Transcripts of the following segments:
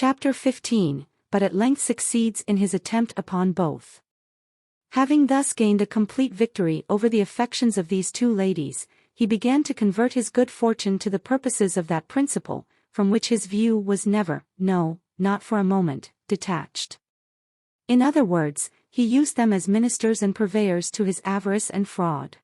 Chapter 15, but at length succeeds in his attempt upon both. Having thus gained a complete victory over the affections of these two ladies, he began to convert his good fortune to the purposes of that principle, from which his view was never, no, not for a moment, detached. In other words, he used them as ministers and purveyors to his avarice and fraud.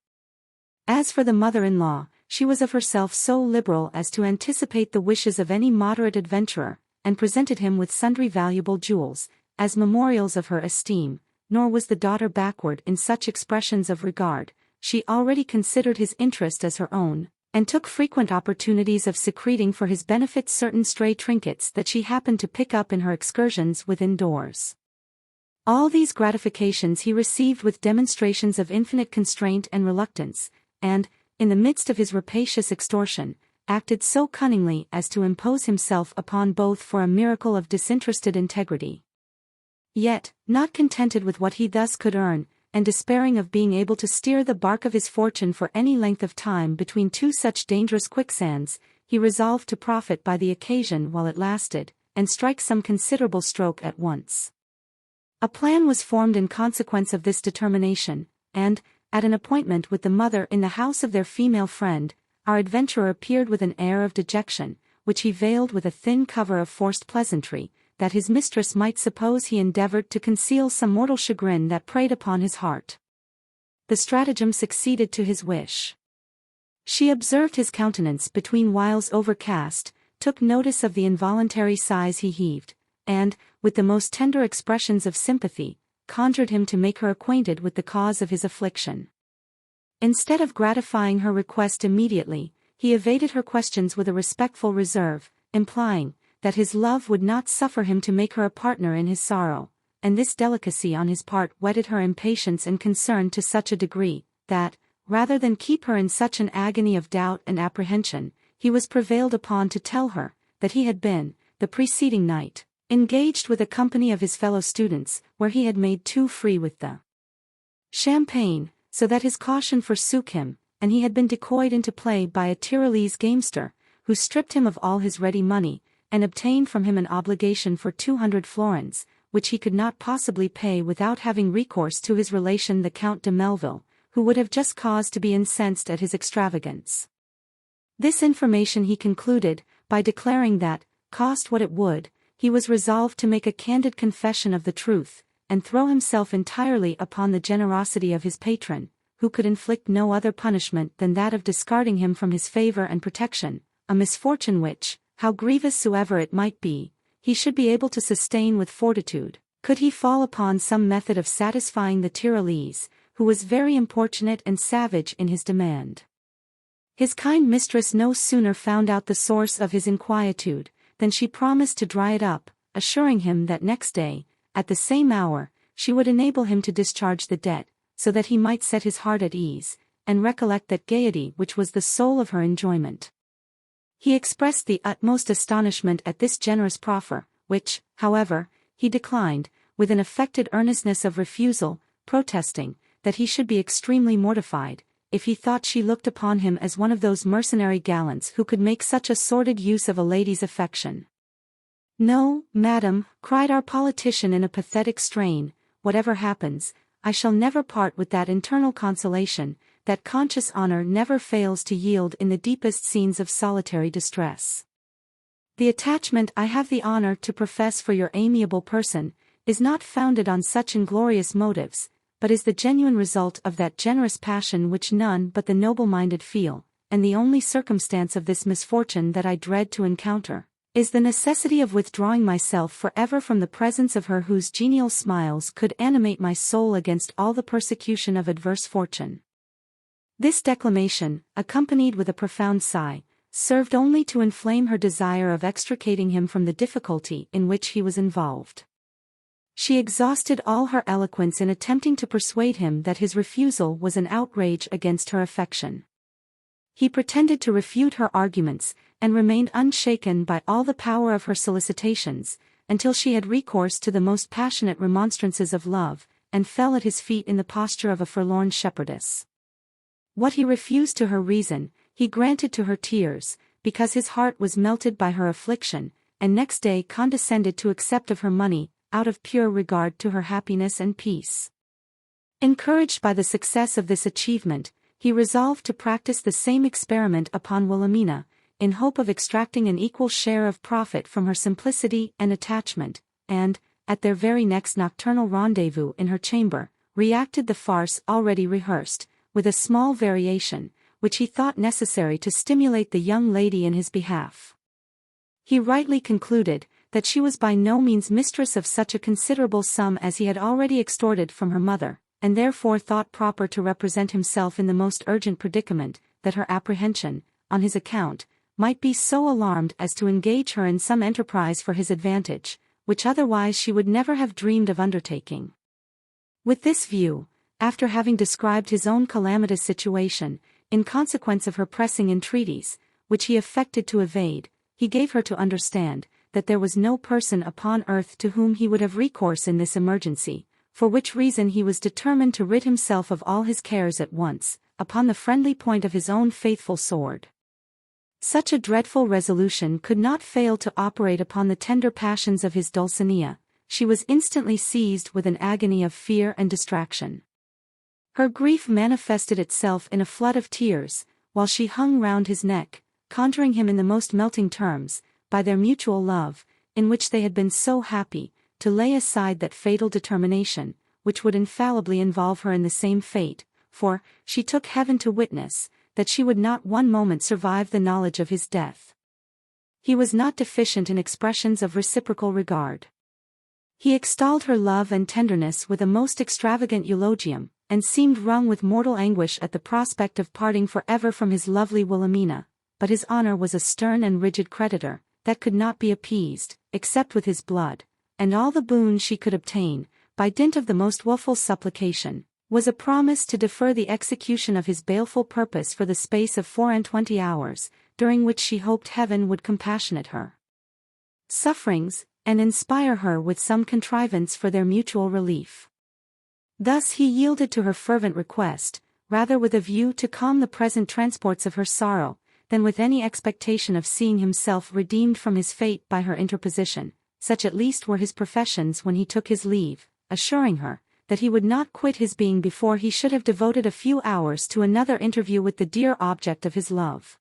As for the mother-in-law, she was of herself so liberal as to anticipate the wishes of any moderate adventurer, and presented him with sundry valuable jewels, as memorials of her esteem, nor was the daughter backward in such expressions of regard. She already considered his interest as her own, and took frequent opportunities of secreting for his benefit certain stray trinkets that she happened to pick up in her excursions within doors. All these gratifications he received with demonstrations of infinite constraint and reluctance, and, in the midst of his rapacious extortion, acted so cunningly as to impose himself upon both for a miracle of disinterested integrity. Yet, not contented with what he thus could earn, and despairing of being able to steer the bark of his fortune for any length of time between two such dangerous quicksands, he resolved to profit by the occasion while it lasted, and strike some considerable stroke at once. A plan was formed in consequence of this determination, and, at an appointment with the mother in the house of their female friend, our adventurer appeared with an air of dejection, which he veiled with a thin cover of forced pleasantry, that his mistress might suppose he endeavored to conceal some mortal chagrin that preyed upon his heart. The stratagem succeeded to his wish. She observed his countenance between whiles overcast, took notice of the involuntary sighs he heaved, and, with the most tender expressions of sympathy, conjured him to make her acquainted with the cause of his affliction. Instead of gratifying her request immediately, he evaded her questions with a respectful reserve, implying that his love would not suffer him to make her a partner in his sorrow, and this delicacy on his part whetted her impatience and concern to such a degree, that, rather than keep her in such an agony of doubt and apprehension, he was prevailed upon to tell her that he had been, the preceding night, engaged with a company of his fellow students, where he had made too free with the champagne, so that his caution forsook him, and he had been decoyed into play by a Tyrolese gamester, who stripped him of all his ready money, and obtained from him an obligation for 200 florins, which he could not possibly pay without having recourse to his relation the Count de Melville, who would have just cause to be incensed at his extravagance. This information he concluded, by declaring that, cost what it would, he was resolved to make a candid confession of the truth, and throw himself entirely upon the generosity of his patron, who could inflict no other punishment than that of discarding him from his favor and protection, a misfortune which, how grievous soever it might be, he should be able to sustain with fortitude, could he fall upon some method of satisfying the Tyrolese, who was very importunate and savage in his demand. His kind mistress no sooner found out the source of his inquietude, than she promised to dry it up, assuring him that next day, at the same hour, she would enable him to discharge the debt, so that he might set his heart at ease, and recollect that gaiety which was the soul of her enjoyment. He expressed the utmost astonishment at this generous proffer, which, however, he declined, with an affected earnestness of refusal, protesting that he should be extremely mortified, if he thought she looked upon him as one of those mercenary gallants who could make such a sordid use of a lady's affection. "No, madam," cried our politician in a pathetic strain, "whatever happens, I shall never part with that internal consolation, that conscious honor never fails to yield in the deepest scenes of solitary distress. The attachment I have the honor to profess for your amiable person, is not founded on such inglorious motives, but is the genuine result of that generous passion which none but the noble-minded feel, and the only circumstance of this misfortune that I dread to encounter, is the necessity of withdrawing myself forever from the presence of her whose genial smiles could animate my soul against all the persecution of adverse fortune." This declamation, accompanied with a profound sigh, served only to inflame her desire of extricating him from the difficulty in which he was involved. She exhausted all her eloquence in attempting to persuade him that his refusal was an outrage against her affection. He pretended to refute her arguments, and remained unshaken by all the power of her solicitations, until she had recourse to the most passionate remonstrances of love, and fell at his feet in the posture of a forlorn shepherdess. What he refused to her reason, he granted to her tears, because his heart was melted by her affliction, and next day condescended to accept of her money, out of pure regard to her happiness and peace. Encouraged by the success of this achievement, he resolved to practice the same experiment upon Wilhelmina, in hope of extracting an equal share of profit from her simplicity and attachment, and, at their very next nocturnal rendezvous in her chamber, reacted the farce already rehearsed, with a small variation, which he thought necessary to stimulate the young lady in his behalf. He rightly concluded that she was by no means mistress of such a considerable sum as he had already extorted from her mother, and therefore thought proper to represent himself in the most urgent predicament, that her apprehension, on his account, might be so alarmed as to engage her in some enterprise for his advantage, which otherwise she would never have dreamed of undertaking. With this view, after having described his own calamitous situation, in consequence of her pressing entreaties, which he affected to evade, he gave her to understand that there was no person upon earth to whom he would have recourse in this emergency, for which reason he was determined to rid himself of all his cares at once, upon the friendly point of his own faithful sword. Such a dreadful resolution could not fail to operate upon the tender passions of his Dulcinea. She was instantly seized with an agony of fear and distraction. Her grief manifested itself in a flood of tears, while she hung round his neck, conjuring him in the most melting terms, by their mutual love, in which they had been so happy, to lay aside that fatal determination, which would infallibly involve her in the same fate, for, she took heaven to witness, that she would not one moment survive the knowledge of his death. He was not deficient in expressions of reciprocal regard. He extolled her love and tenderness with a most extravagant eulogium, and seemed wrung with mortal anguish at the prospect of parting for ever from his lovely Wilhelmina, but his honor was a stern and rigid creditor, that could not be appeased, except with his blood, and all the boon she could obtain, by dint of the most woeful supplication, was a promise to defer the execution of his baleful purpose for the space of 24 hours, during which she hoped heaven would compassionate her sufferings, and inspire her with some contrivance for their mutual relief. Thus he yielded to her fervent request, rather with a view to calm the present transports of her sorrow, than with any expectation of seeing himself redeemed from his fate by her interposition. Such at least were his professions when he took his leave, assuring her that he would not quit his being before he should have devoted a few hours to another interview with the dear object of his love.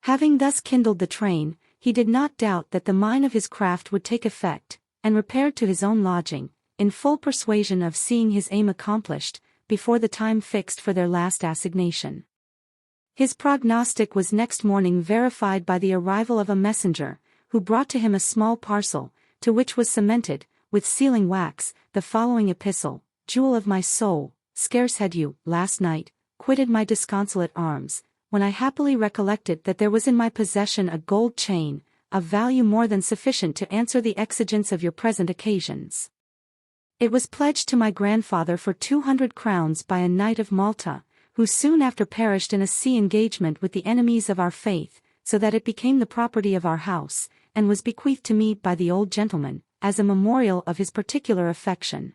Having thus kindled the train, he did not doubt that the mine of his craft would take effect, and repaired to his own lodging, in full persuasion of seeing his aim accomplished, before the time fixed for their last assignation. His prognostic was next morning verified by the arrival of a messenger, who brought to him a small parcel, to which was cemented, with sealing wax, the following epistle: "Jewel of my soul, scarce had you, last night, quitted my disconsolate arms, when I happily recollected that there was in my possession a gold chain, of value more than sufficient to answer the exigence of your present occasions. It was pledged to my grandfather for 200 crowns by a knight of Malta, who soon after perished in a sea engagement with the enemies of our faith, so that it became the property of our house, and was bequeathed to me by the old gentleman, as a memorial of his particular affection.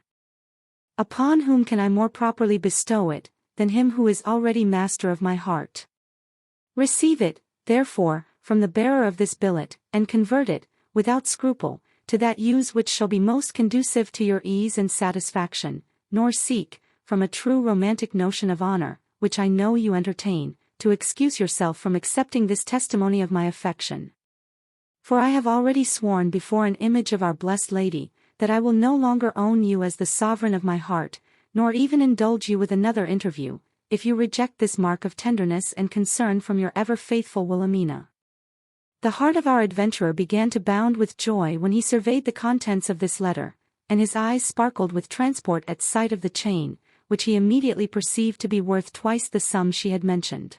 Upon whom can I more properly bestow it, than him who is already master of my heart? Receive it, therefore, from the bearer of this billet, and convert it, without scruple, to that use which shall be most conducive to your ease and satisfaction, nor seek, from a true romantic notion of honor, which I know you entertain, to excuse yourself from accepting this testimony of my affection. For I have already sworn before an image of our blessed Lady, that I will no longer own you as the sovereign of my heart, nor even indulge you with another interview, if you reject this mark of tenderness and concern from your ever faithful Wilhelmina." The heart of our adventurer began to bound with joy when he surveyed the contents of this letter, and his eyes sparkled with transport at sight of the chain, which he immediately perceived to be worth twice the sum she had mentioned.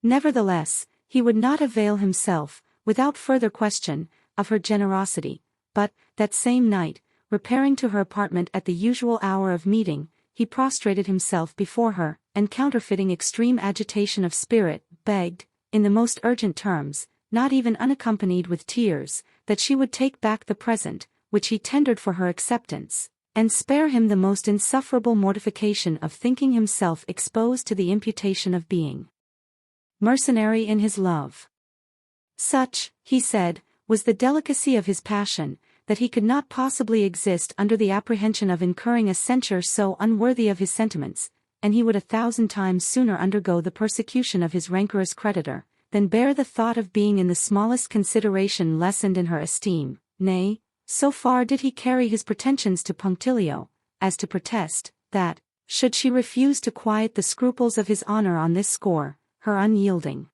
Nevertheless, he would not avail himself, without further question, of her generosity, but, that same night, repairing to her apartment at the usual hour of meeting, he prostrated himself before her, and counterfeiting extreme agitation of spirit, begged, in the most urgent terms, not even unaccompanied with tears, that she would take back the present, which he tendered for her acceptance, and spare him the most insufferable mortification of thinking himself exposed to the imputation of being mercenary in his love. Such, he said, was the delicacy of his passion, that he could not possibly exist under the apprehension of incurring a censure so unworthy of his sentiments, and he would 1,000 times sooner undergo the persecution of his rancorous creditor, than bear the thought of being in the smallest consideration lessened in her esteem. Nay, so far did he carry his pretensions to punctilio, as to protest, that, should she refuse to quiet the scruples of his honor on this score, her unyielding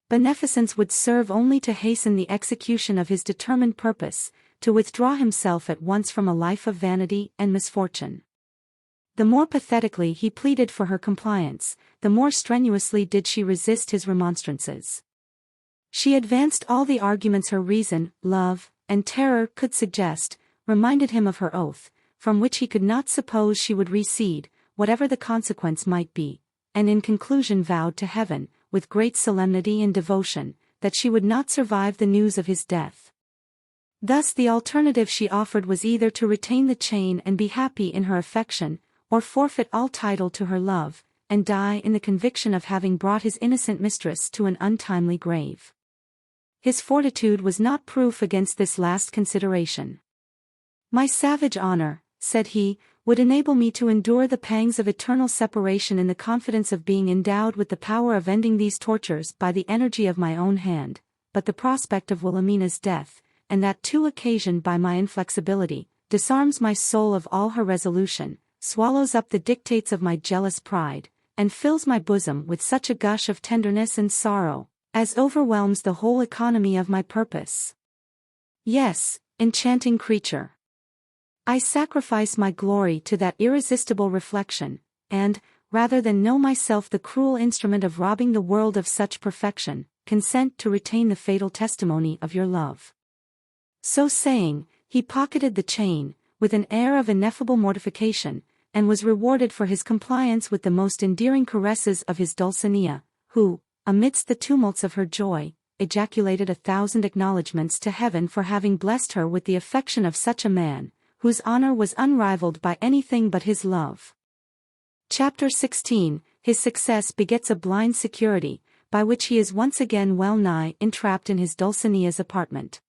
beneficence would serve only to hasten the execution of his determined purpose, to withdraw himself at once from a life of vanity and misfortune. The more pathetically he pleaded for her compliance, the more strenuously did she resist his remonstrances. She advanced all the arguments her reason, love, and terror could suggest, reminded him of her oath, from which he could not suppose she would recede, whatever the consequence might be, and in conclusion vowed to heaven, with great solemnity and devotion, that she would not survive the news of his death. Thus the alternative she offered was either to retain the chain and be happy in her affection, or forfeit all title to her love, and die in the conviction of having brought his innocent mistress to an untimely grave. His fortitude was not proof against this last consideration. "My savage honor," said he, "would enable me to endure the pangs of eternal separation in the confidence of being endowed with the power of ending these tortures by the energy of my own hand, but the prospect of Wilhelmina's death, and that too occasioned by my inflexibility, disarms my soul of all her resolution, swallows up the dictates of my jealous pride, and fills my bosom with such a gush of tenderness and sorrow, as overwhelms the whole economy of my purpose. Yes, enchanting creature! I sacrifice my glory to that irresistible reflection, and, rather than know myself the cruel instrument of robbing the world of such perfection, consent to retain the fatal testimony of your love." So saying, he pocketed the chain, with an air of ineffable mortification, and was rewarded for his compliance with the most endearing caresses of his Dulcinea, who, amidst the tumults of her joy, ejaculated 1,000 acknowledgments to heaven for having blessed her with the affection of such a man, whose honor was unrivaled by anything but his love. Chapter 16. His success begets a blind security, by which he is once again well nigh entrapped in his Dulcinea's apartment.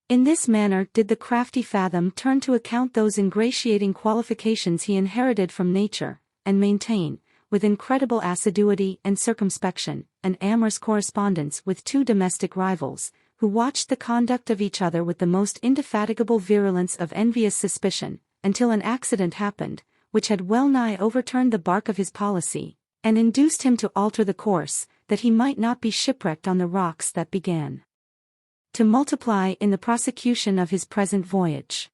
In this manner did the crafty Fathom turn to account those ingratiating qualifications he inherited from nature, and maintain, with incredible assiduity and circumspection, an amorous correspondence with two domestic rivals, who watched the conduct of each other with the most indefatigable virulence of envious suspicion, until an accident happened, which had well nigh overturned the bark of his policy, and induced him to alter the course, that he might not be shipwrecked on the rocks that began to multiply in the prosecution of his present voyage.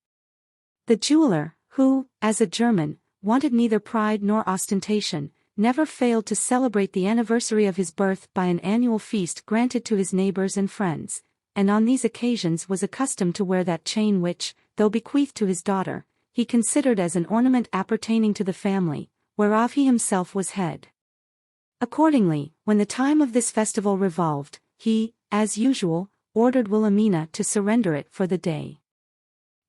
The jeweler, who, as a German, wanted neither pride nor ostentation, never failed to celebrate the anniversary of his birth by an annual feast granted to his neighbors and friends, and on these occasions was accustomed to wear that chain which, though bequeathed to his daughter, he considered as an ornament appertaining to the family, whereof he himself was head. Accordingly, when the time of this festival revolved, he, as usual, ordered Wilhelmina to surrender it for the day.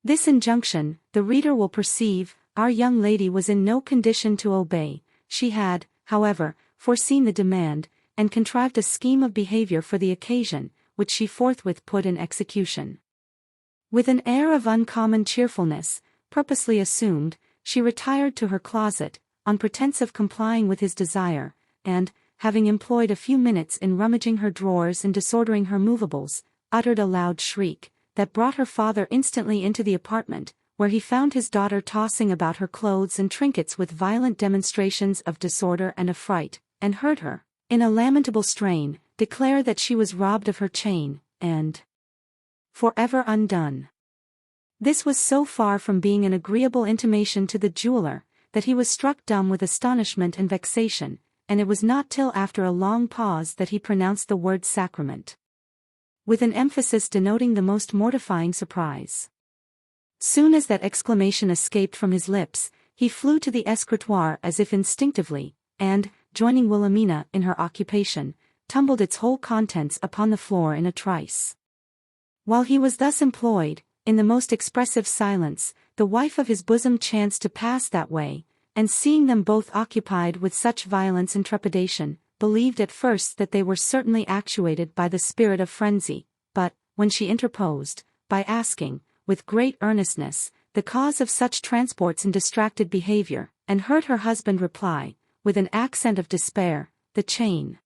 This injunction, the reader will perceive, our young lady was in no condition to obey. She had, however, foreseen the demand, and contrived a scheme of behavior for the occasion, which she forthwith put in execution. With an air of uncommon cheerfulness, purposely assumed, she retired to her closet, on pretence of complying with his desire, and, having employed a few minutes in rummaging her drawers and disordering her movables, uttered a loud shriek, that brought her father instantly into the apartment, where he found his daughter tossing about her clothes and trinkets with violent demonstrations of disorder and affright, and heard her, in a lamentable strain, declare that she was robbed of her chain, and forever undone. This was so far from being an agreeable intimation to the jeweler, that he was struck dumb with astonishment and vexation, and it was not till after a long pause that he pronounced the word sacrament, with an emphasis denoting the most mortifying surprise. Soon as that exclamation escaped from his lips, he flew to the escritoire as if instinctively, and, joining Wilhelmina in her occupation, tumbled its whole contents upon the floor in a trice. While he was thus employed, in the most expressive silence, the wife of his bosom chanced to pass that way, and seeing them both occupied with such violence and trepidation, believed at first that they were certainly actuated by the spirit of frenzy, but, when she interposed, by asking, with great earnestness, the cause of such transports and distracted behavior, and heard her husband reply, with an accent of despair, "The chain.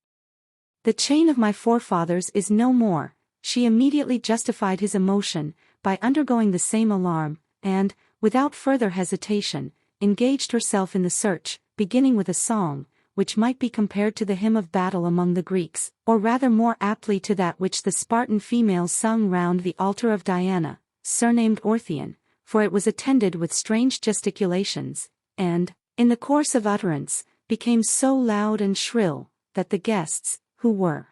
The chain of my forefathers is no more." She immediately justified his emotion, by undergoing the same alarm, and, without further hesitation, engaged herself in the search, beginning with a song, which might be compared to the hymn of battle among the Greeks, or rather more aptly to that which the Spartan females sung round the altar of Diana, surnamed Orthian, for it was attended with strange gesticulations, and, in the course of utterance, became so loud and shrill, that the guests, who were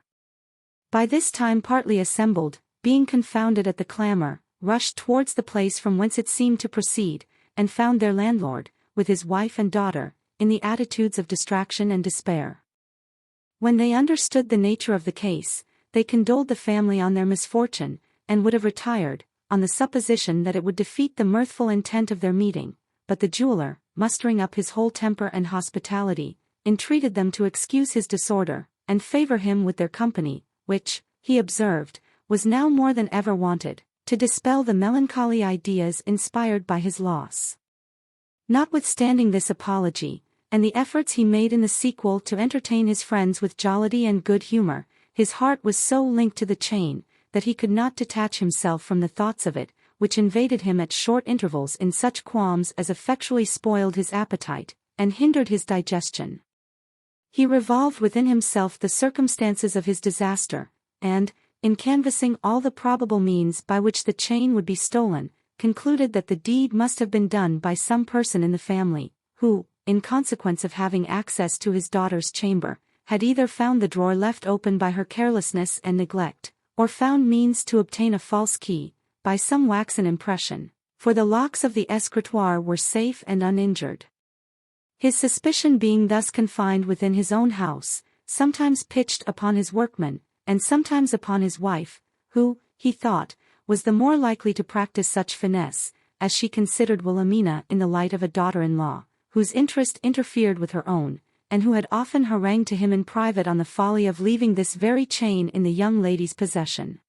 by this time partly assembled, being confounded at the clamor, rushed towards the place from whence it seemed to proceed, and found their landlord, with his wife and daughter, in the attitudes of distraction and despair. When they understood the nature of the case, they condoled the family on their misfortune, and would have retired, on the supposition that it would defeat the mirthful intent of their meeting, but the jeweler, mustering up his whole temper and hospitality, entreated them to excuse his disorder, and favor him with their company, which, he observed, was now more than ever wanted, to dispel the melancholy ideas inspired by his loss. Notwithstanding this apology, and the efforts he made in the sequel to entertain his friends with jollity and good humor, his heart was so linked to the chain, that he could not detach himself from the thoughts of it, which invaded him at short intervals in such qualms as effectually spoiled his appetite, and hindered his digestion. He revolved within himself the circumstances of his disaster, and, in canvassing all the probable means by which the chain would be stolen, concluded that the deed must have been done by some person in the family, who, in consequence of having access to his daughter's chamber, had either found the drawer left open by her carelessness and neglect, or found means to obtain a false key, by some waxen impression, for the locks of the escritoire were safe and uninjured. His suspicion being thus confined within his own house, sometimes pitched upon his workmen, and sometimes upon his wife, who, he thought, was the more likely to practice such finesse, as she considered Wilhelmina in the light of a daughter-in-law, whose interest interfered with her own, and who had often harangued to him in private on the folly of leaving this very chain in the young lady's possession.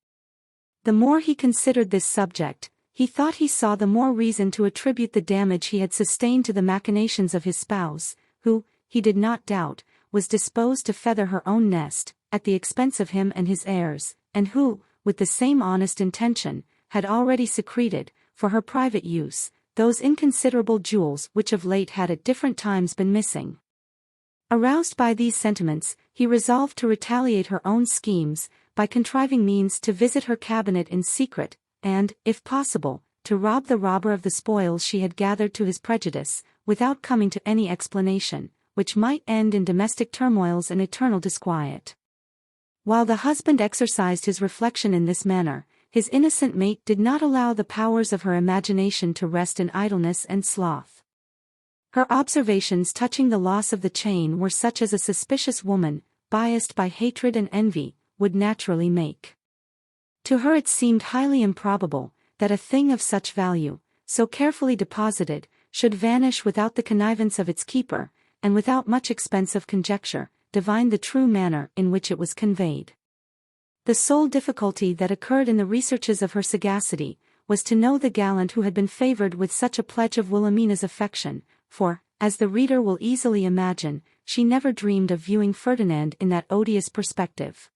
The more he considered this subject, he thought he saw the more reason to attribute the damage he had sustained to the machinations of his spouse, who, he did not doubt, was disposed to feather her own nest, at the expense of him and his heirs, and who, with the same honest intention, had already secreted, for her private use, those inconsiderable jewels which of late had at different times been missing. Aroused by these sentiments, he resolved to retaliate her own schemes, by contriving means to visit her cabinet in secret, and, if possible, to rob the robber of the spoils she had gathered to his prejudice, without coming to any explanation, which might end in domestic turmoils and eternal disquiet. While the husband exercised his reflection in this manner, his innocent mate did not allow the powers of her imagination to rest in idleness and sloth. Her observations touching the loss of the chain were such as a suspicious woman, biased by hatred and envy, would naturally make. To her it seemed highly improbable, that a thing of such value, so carefully deposited, should vanish without the connivance of its keeper, and without much expense of conjecture, divine the true manner in which it was conveyed. The sole difficulty that occurred in the researches of her sagacity, was to know the gallant who had been favored with such a pledge of Wilhelmina's affection, for, as the reader will easily imagine, she never dreamed of viewing Ferdinand in that odious perspective.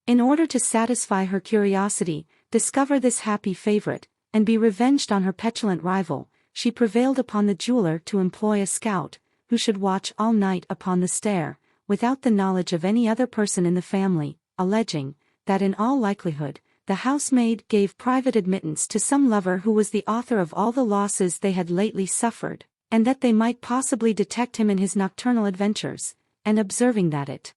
In order to satisfy her curiosity, discover this happy favorite, and be revenged on her petulant rival, she prevailed upon the jeweler to employ a scout, who should watch all night upon the stair, without the knowledge of any other person in the family, alleging, that in all likelihood, the housemaid gave private admittance to some lover who was the author of all the losses they had lately suffered, and that they might possibly detect him in his nocturnal adventures, and observing that it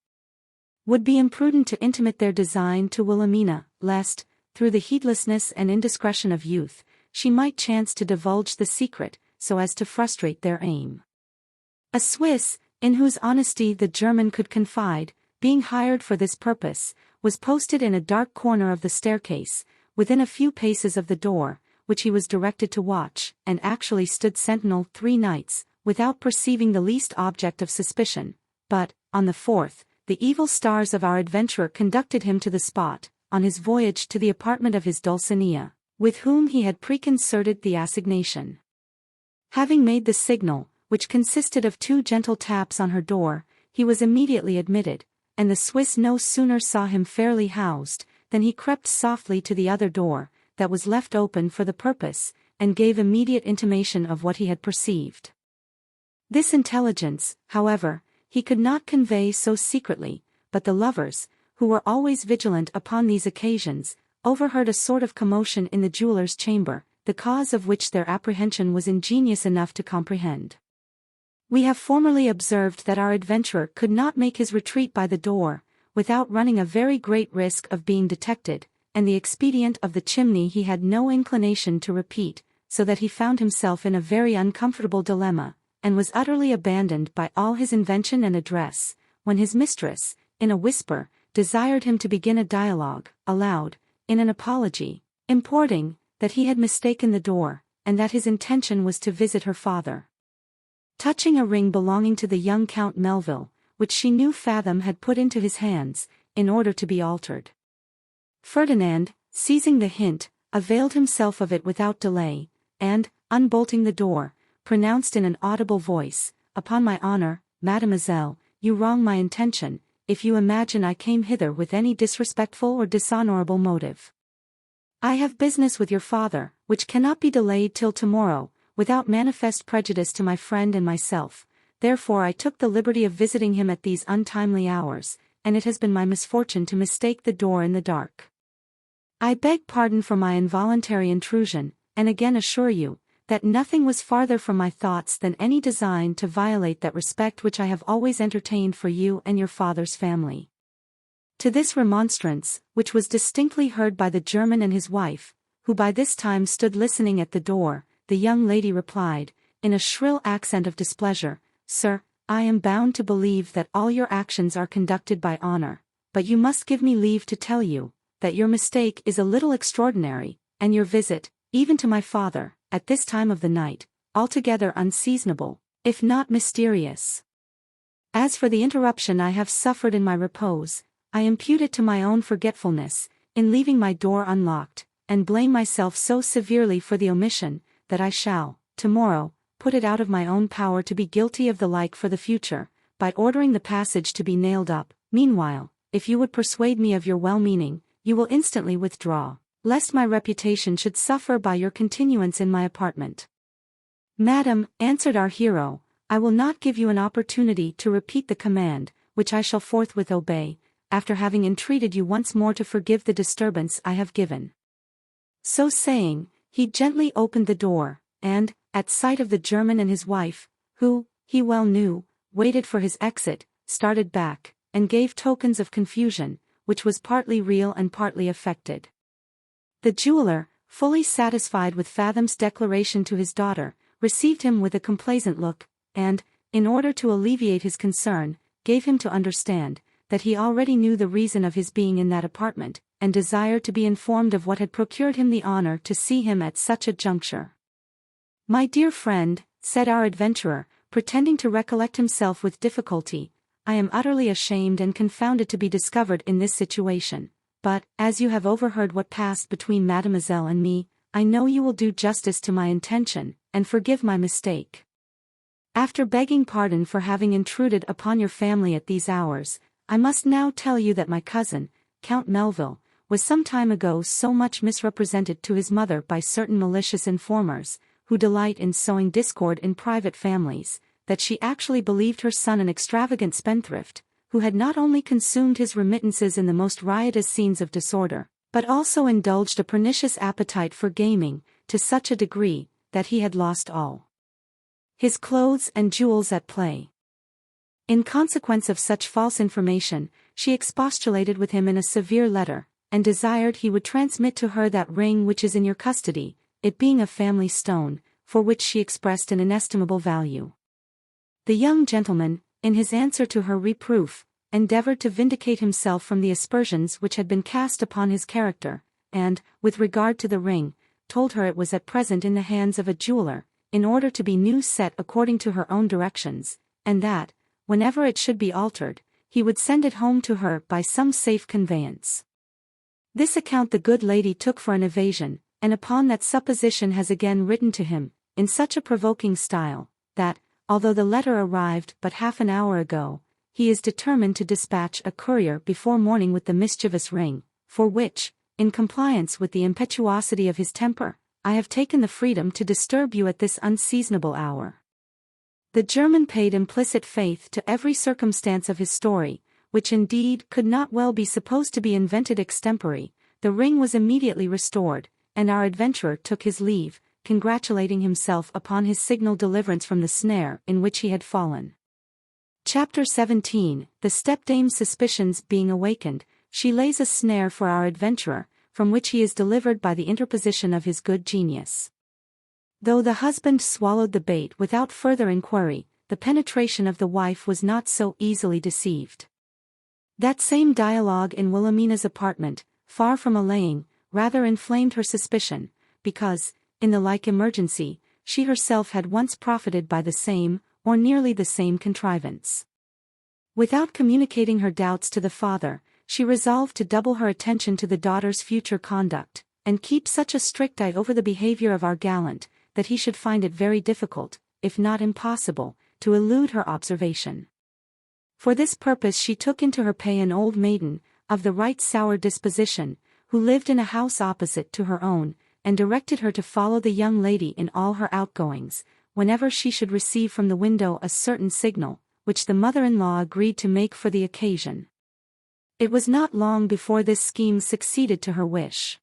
would be imprudent to intimate their design to Wilhelmina, lest, through the heedlessness and indiscretion of youth, she might chance to divulge the secret, so as to frustrate their aim. A Swiss, in whose honesty the German could confide, being hired for this purpose, was posted in a dark corner of the staircase, within a few paces of the door, which he was directed to watch, and actually stood sentinel 3 nights, without perceiving the least object of suspicion, but, on the 4th, the evil stars of our adventurer conducted him to the spot, on his voyage to the apartment of his Dulcinea, with whom he had preconcerted the assignation. Having made the signal, which consisted of 2 gentle taps on her door, he was immediately admitted, and the Swiss no sooner saw him fairly housed, than he crept softly to the other door, that was left open for the purpose, and gave immediate intimation of what he had perceived. This intelligence, however, he could not convey so secretly, but the lovers, who were always vigilant upon these occasions, overheard a sort of commotion in the jeweller's chamber, the cause of which their apprehension was ingenious enough to comprehend. We have formerly observed that our adventurer could not make his retreat by the door, without running a very great risk of being detected, and the expedient of the chimney he had no inclination to repeat, so that he found himself in a very uncomfortable dilemma, and was utterly abandoned by all his invention and address, when his mistress, in a whisper, desired him to begin a dialogue, aloud, in an apology, importing, that he had mistaken the door, and that his intention was to visit her father. Touching a ring belonging to the young Count Melville, which she knew Fathom had put into his hands, in order to be altered. Ferdinand, seizing the hint, availed himself of it without delay, and, unbolting the door, pronounced in an audible voice, "Upon my honor, mademoiselle, you wrong my intention, if you imagine I came hither with any disrespectful or dishonorable motive. I have business with your father, which cannot be delayed till tomorrow, without manifest prejudice to my friend and myself, therefore I took the liberty of visiting him at these untimely hours, and it has been my misfortune to mistake the door in the dark. I beg pardon for my involuntary intrusion, and again assure you, that nothing was farther from my thoughts than any design to violate that respect which I have always entertained for you and your father's family." To this remonstrance, which was distinctly heard by the German and his wife, who by this time stood listening at the door, the young lady replied, in a shrill accent of displeasure, "Sir, I am bound to believe that all your actions are conducted by honor, but you must give me leave to tell you, that your mistake is a little extraordinary, and your visit, even to my father, at this time of the night, altogether unseasonable, if not mysterious. As for the interruption I have suffered in my repose, I impute it to my own forgetfulness, in leaving my door unlocked, and blame myself so severely for the omission, that I shall, tomorrow, put it out of my own power to be guilty of the like for the future, by ordering the passage to be nailed up. Meanwhile, if you would persuade me of your well-meaning, you will instantly withdraw, lest my reputation should suffer by your continuance in my apartment." "Madam," answered our hero, "I will not give you an opportunity to repeat the command, which I shall forthwith obey, after having entreated you once more to forgive the disturbance I have given." So saying, he gently opened the door, and, at sight of the German and his wife, who, he well knew, waited for his exit, started back, and gave tokens of confusion, which was partly real and partly affected. The jeweller, fully satisfied with Fathom's declaration to his daughter, received him with a complacent look, and, in order to alleviate his concern, gave him to understand, that he already knew the reason of his being in that apartment, and desired to be informed of what had procured him the honor to see him at such a juncture. "My dear friend," said our adventurer, pretending to recollect himself with difficulty, "I am utterly ashamed and confounded to be discovered in this situation, but, as you have overheard what passed between mademoiselle and me, I know you will do justice to my intention, and forgive my mistake. After begging pardon for having intruded upon your family at these hours, I must now tell you that my cousin, Count Melville, was some time ago so much misrepresented to his mother by certain malicious informers, who delight in sowing discord in private families, that she actually believed her son an extravagant spendthrift, who had not only consumed his remittances in the most riotous scenes of disorder, but also indulged a pernicious appetite for gaming, to such a degree, that he had lost all his clothes and jewels at play. In consequence of such false information, she expostulated with him in a severe letter, and desired he would transmit to her that ring which is in your custody, it being a family stone, for which she expressed an inestimable value. The young gentleman, in his answer to her reproof, endeavored to vindicate himself from the aspersions which had been cast upon his character, and, with regard to the ring, told her it was at present in the hands of a jeweller, in order to be new set according to her own directions, and that, whenever it should be altered, he would send it home to her by some safe conveyance. This account the good lady took for an evasion, and upon that supposition has again written to him, in such a provoking style, that, although the letter arrived but half an hour ago, he is determined to dispatch a courier before morning with the mischievous ring, for which, in compliance with the impetuosity of his temper, I have taken the freedom to disturb you at this unseasonable hour. The German paid implicit faith to every circumstance of his story, which indeed could not well be supposed to be invented extempore. The ring was immediately restored, and our adventurer took his leave, congratulating himself upon his signal deliverance from the snare in which he had fallen. Chapter 17. The stepdame's suspicions being awakened, she lays a snare for our adventurer, from which he is delivered by the interposition of his good genius. Though the husband swallowed the bait without further inquiry, the penetration of the wife was not so easily deceived. That same dialogue in Wilhelmina's apartment, far from allaying, rather inflamed her suspicion, because, in the like emergency, she herself had once profited by the same, or nearly the same contrivance. Without communicating her doubts to the father, she resolved to double her attention to the daughter's future conduct, and keep such a strict eye over the behavior of our gallant, that he should find it very difficult, if not impossible, to elude her observation. For this purpose she took into her pay an old maiden, of the right sour disposition, who lived in a house opposite to her own, and directed her to follow the young lady in all her outgoings, whenever she should receive from the window a certain signal, which the mother-in-law agreed to make for the occasion. It was not long before this scheme succeeded to her wish.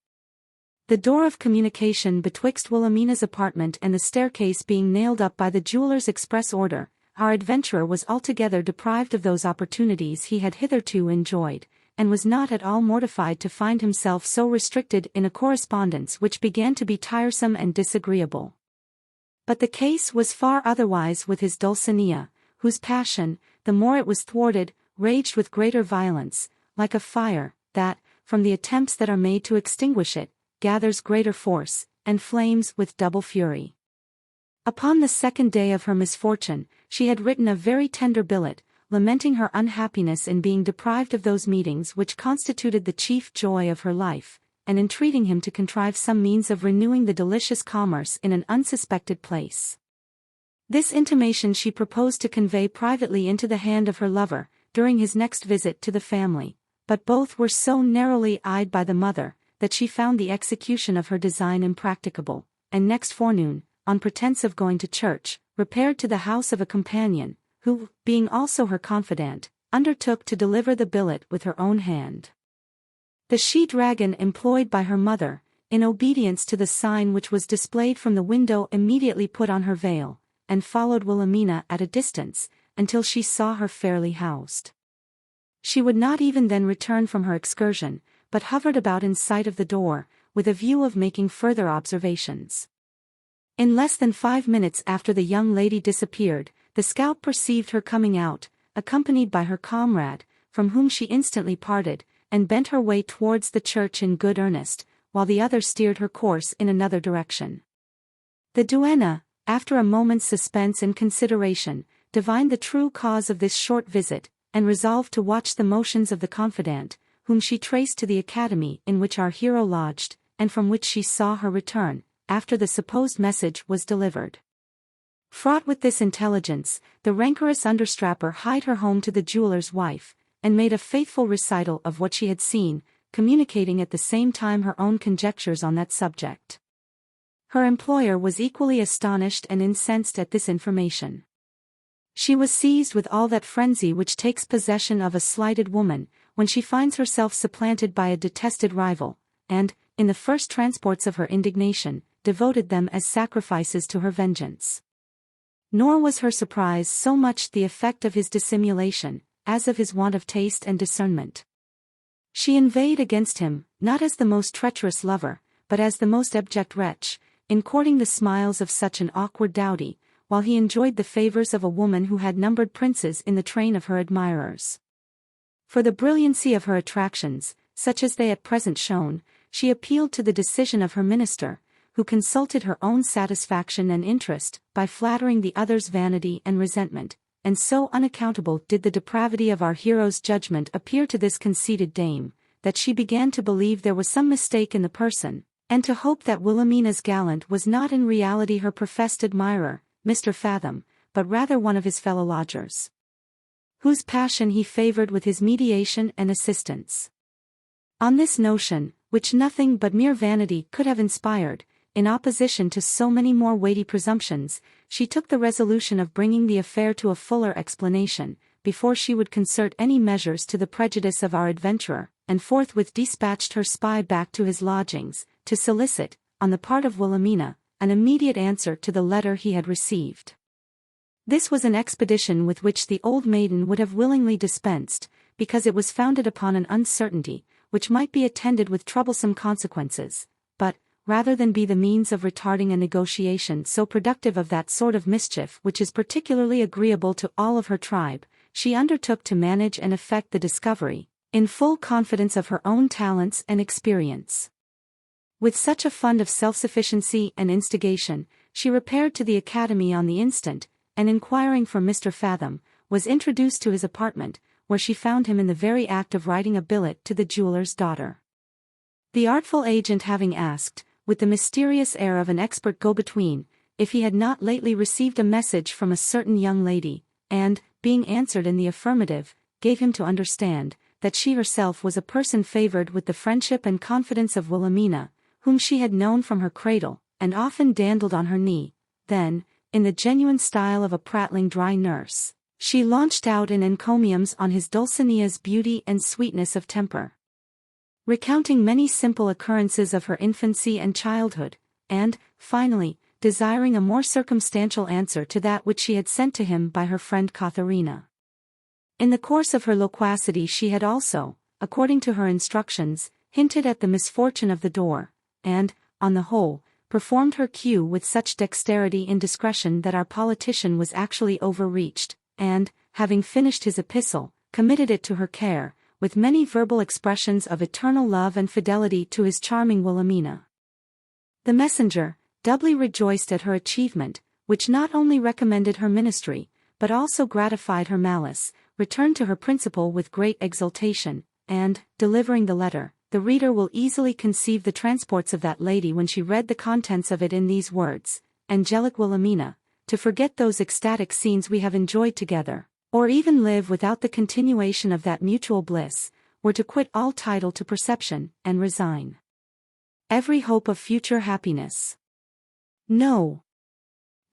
The door of communication betwixt Wilhelmina's apartment and the staircase being nailed up by the jeweller's express order, our adventurer was altogether deprived of those opportunities he had hitherto enjoyed, and was not at all mortified to find himself so restricted in a correspondence which began to be tiresome and disagreeable. But the case was far otherwise with his Dulcinea, whose passion, the more it was thwarted, raged with greater violence, like a fire, that, from the attempts that are made to extinguish it, gathers greater force, and flames with double fury. Upon the second day of her misfortune, she had written a very tender billet, lamenting her unhappiness in being deprived of those meetings which constituted the chief joy of her life, and entreating him to contrive some means of renewing the delicious commerce in an unsuspected place. This intimation she proposed to convey privately into the hand of her lover, during his next visit to the family, but both were so narrowly eyed by the mother, that she found the execution of her design impracticable, and next forenoon, on pretence of going to church, repaired to the house of a companion, who, being also her confidant, undertook to deliver the billet with her own hand. The she-dragon employed by her mother, in obedience to the sign which was displayed from the window, immediately put on her veil, and followed Wilhelmina at a distance, until she saw her fairly housed. She would not even then return from her excursion, but hovered about in sight of the door, with a view of making further observations. In less than 5 minutes after the young lady disappeared, the scout perceived her coming out, accompanied by her comrade, from whom she instantly parted, and bent her way towards the church in good earnest, while the other steered her course in another direction. The duenna, after a moment's suspense and consideration, divined the true cause of this short visit, and resolved to watch the motions of the confidant, whom she traced to the academy in which our hero lodged, and from which she saw her return, after the supposed message was delivered. Fraught with this intelligence, the rancorous understrapper hied her home to the jeweller's wife, and made a faithful recital of what she had seen, communicating at the same time her own conjectures on that subject. Her employer was equally astonished and incensed at this information. She was seized with all that frenzy which takes possession of a slighted woman, when she finds herself supplanted by a detested rival, and, in the first transports of her indignation, devoted them as sacrifices to her vengeance. Nor was her surprise so much the effect of his dissimulation, as of his want of taste and discernment. She inveighed against him, not as the most treacherous lover, but as the most abject wretch, in courting the smiles of such an awkward dowdy, while he enjoyed the favors of a woman who had numbered princes in the train of her admirers. For the brilliancy of her attractions, such as they at present shone, she appealed to the decision of her minister, who consulted her own satisfaction and interest, by flattering the other's vanity and resentment, and so unaccountable did the depravity of our hero's judgment appear to this conceited dame, that she began to believe there was some mistake in the person, and to hope that Wilhelmina's gallant was not in reality her professed admirer, Mr. Fathom, but rather one of his fellow lodgers, whose passion he favored with his mediation and assistance. On this notion, which nothing but mere vanity could have inspired, in opposition to so many more weighty presumptions, she took the resolution of bringing the affair to a fuller explanation, before she would concert any measures to the prejudice of our adventurer, and forthwith dispatched her spy back to his lodgings, to solicit, on the part of Wilhelmina, an immediate answer to the letter he had received. This was an expedition with which the old maiden would have willingly dispensed, because it was founded upon an uncertainty, which might be attended with troublesome consequences, but, rather than be the means of retarding a negotiation so productive of that sort of mischief which is particularly agreeable to all of her tribe, she undertook to manage and effect the discovery, in full confidence of her own talents and experience. With such a fund of self-sufficiency and instigation, she repaired to the academy on the instant, and inquiring for Mr. Fathom, was introduced to his apartment, where she found him in the very act of writing a billet to the jeweller's daughter. The artful agent having asked, with the mysterious air of an expert go-between, if he had not lately received a message from a certain young lady, and, being answered in the affirmative, gave him to understand, that she herself was a person favored with the friendship and confidence of Wilhelmina, whom she had known from her cradle, and often dandled on her knee, then, in the genuine style of a prattling dry nurse, she launched out in encomiums on his Dulcinea's beauty and sweetness of temper, recounting many simple occurrences of her infancy and childhood, and, finally, desiring a more circumstantial answer to that which she had sent to him by her friend Katharina. In the course of her loquacity she had also, according to her instructions, hinted at the misfortune of the door, and, on the whole, performed her cue with such dexterity and discretion that our politician was actually overreached, and, having finished his epistle, committed it to her care, with many verbal expressions of eternal love and fidelity to his charming Wilhelmina. The messenger, doubly rejoiced at her achievement, which not only recommended her ministry, but also gratified her malice, returned to her principal with great exultation, and, delivering the letter, the reader will easily conceive the transports of that lady when she read the contents of it in these words: Angelic Wilhelmina, to forget those ecstatic scenes we have enjoyed together, or even live without the continuation of that mutual bliss, were to quit all title to perception, and resign every hope of future happiness. No,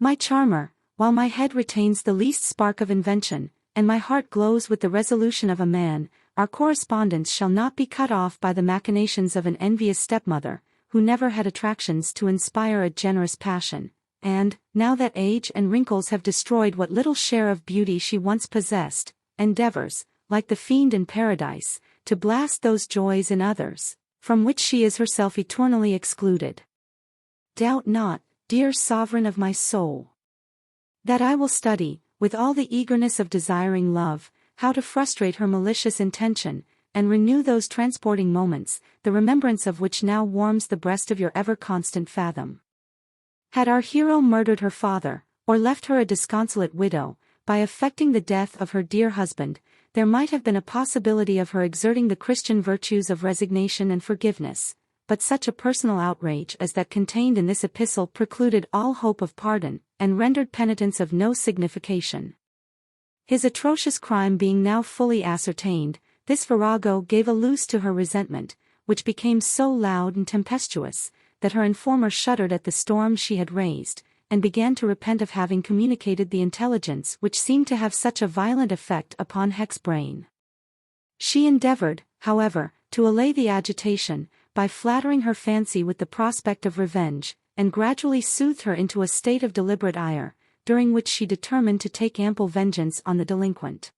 my charmer, while my head retains the least spark of invention, and my heart glows with the resolution of a man, our correspondence shall not be cut off by the machinations of an envious stepmother, who never had attractions to inspire a generous passion, and, now that age and wrinkles have destroyed what little share of beauty she once possessed, endeavors, like the fiend in paradise, to blast those joys in others, from which she is herself eternally excluded. Doubt not, dear sovereign of my soul, that I will study, with all the eagerness of desiring love, how to frustrate her malicious intention, and renew those transporting moments, the remembrance of which now warms the breast of your ever-constant Fathom. Had our hero murdered her father, or left her a disconsolate widow, by effecting the death of her dear husband, there might have been a possibility of her exerting the Christian virtues of resignation and forgiveness, but such a personal outrage as that contained in this epistle precluded all hope of pardon, and rendered penitence of no signification. His atrocious crime being now fully ascertained, this virago gave a loose to her resentment, which became so loud and tempestuous, that her informer shuddered at the storm she had raised, and began to repent of having communicated the intelligence which seemed to have such a violent effect upon Heck's brain. She endeavored, however, to allay the agitation, by flattering her fancy with the prospect of revenge, and gradually soothed her into a state of deliberate ire, during which she determined to take ample vengeance on the delinquent.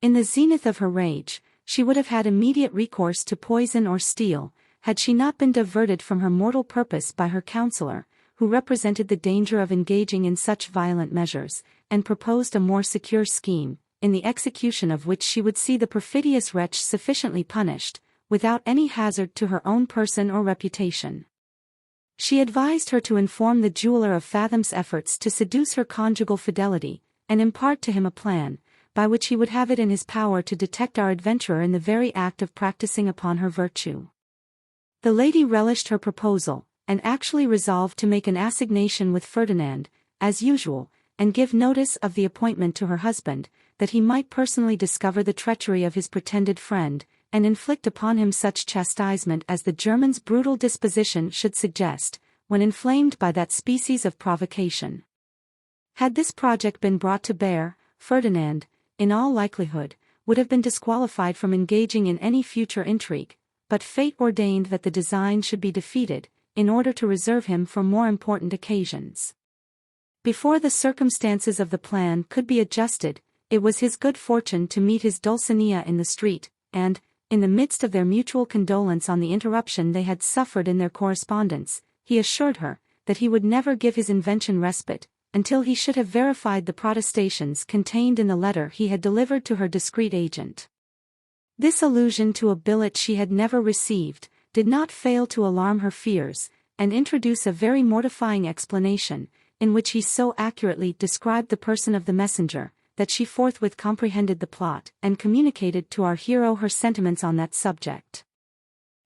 In the zenith of her rage, she would have had immediate recourse to poison or steel, had she not been diverted from her mortal purpose by her counselor, who represented the danger of engaging in such violent measures, and proposed a more secure scheme, in the execution of which she would see the perfidious wretch sufficiently punished, without any hazard to her own person or reputation. She advised her to inform the jeweler of Fathom's efforts to seduce her conjugal fidelity, and impart to him a plan, by which he would have it in his power to detect our adventurer in the very act of practicing upon her virtue. The lady relished her proposal, and actually resolved to make an assignation with Ferdinand, as usual, and give notice of the appointment to her husband, that he might personally discover the treachery of his pretended friend, and inflict upon him such chastisement as the German's brutal disposition should suggest, when inflamed by that species of provocation. Had this project been brought to bear, Ferdinand, in all likelihood, would have been disqualified from engaging in any future intrigue, but fate ordained that the design should be defeated, in order to reserve him for more important occasions. Before the circumstances of the plan could be adjusted, it was his good fortune to meet his Dulcinea in the street, and, in the midst of their mutual condolence on the interruption they had suffered in their correspondence, he assured her that he would never give his invention respite, until he should have verified the protestations contained in the letter he had delivered to her discreet agent. This allusion to a billet she had never received did not fail to alarm her fears, and introduce a very mortifying explanation, in which he so accurately described the person of the messenger, that she forthwith comprehended the plot and communicated to our hero her sentiments on that subject.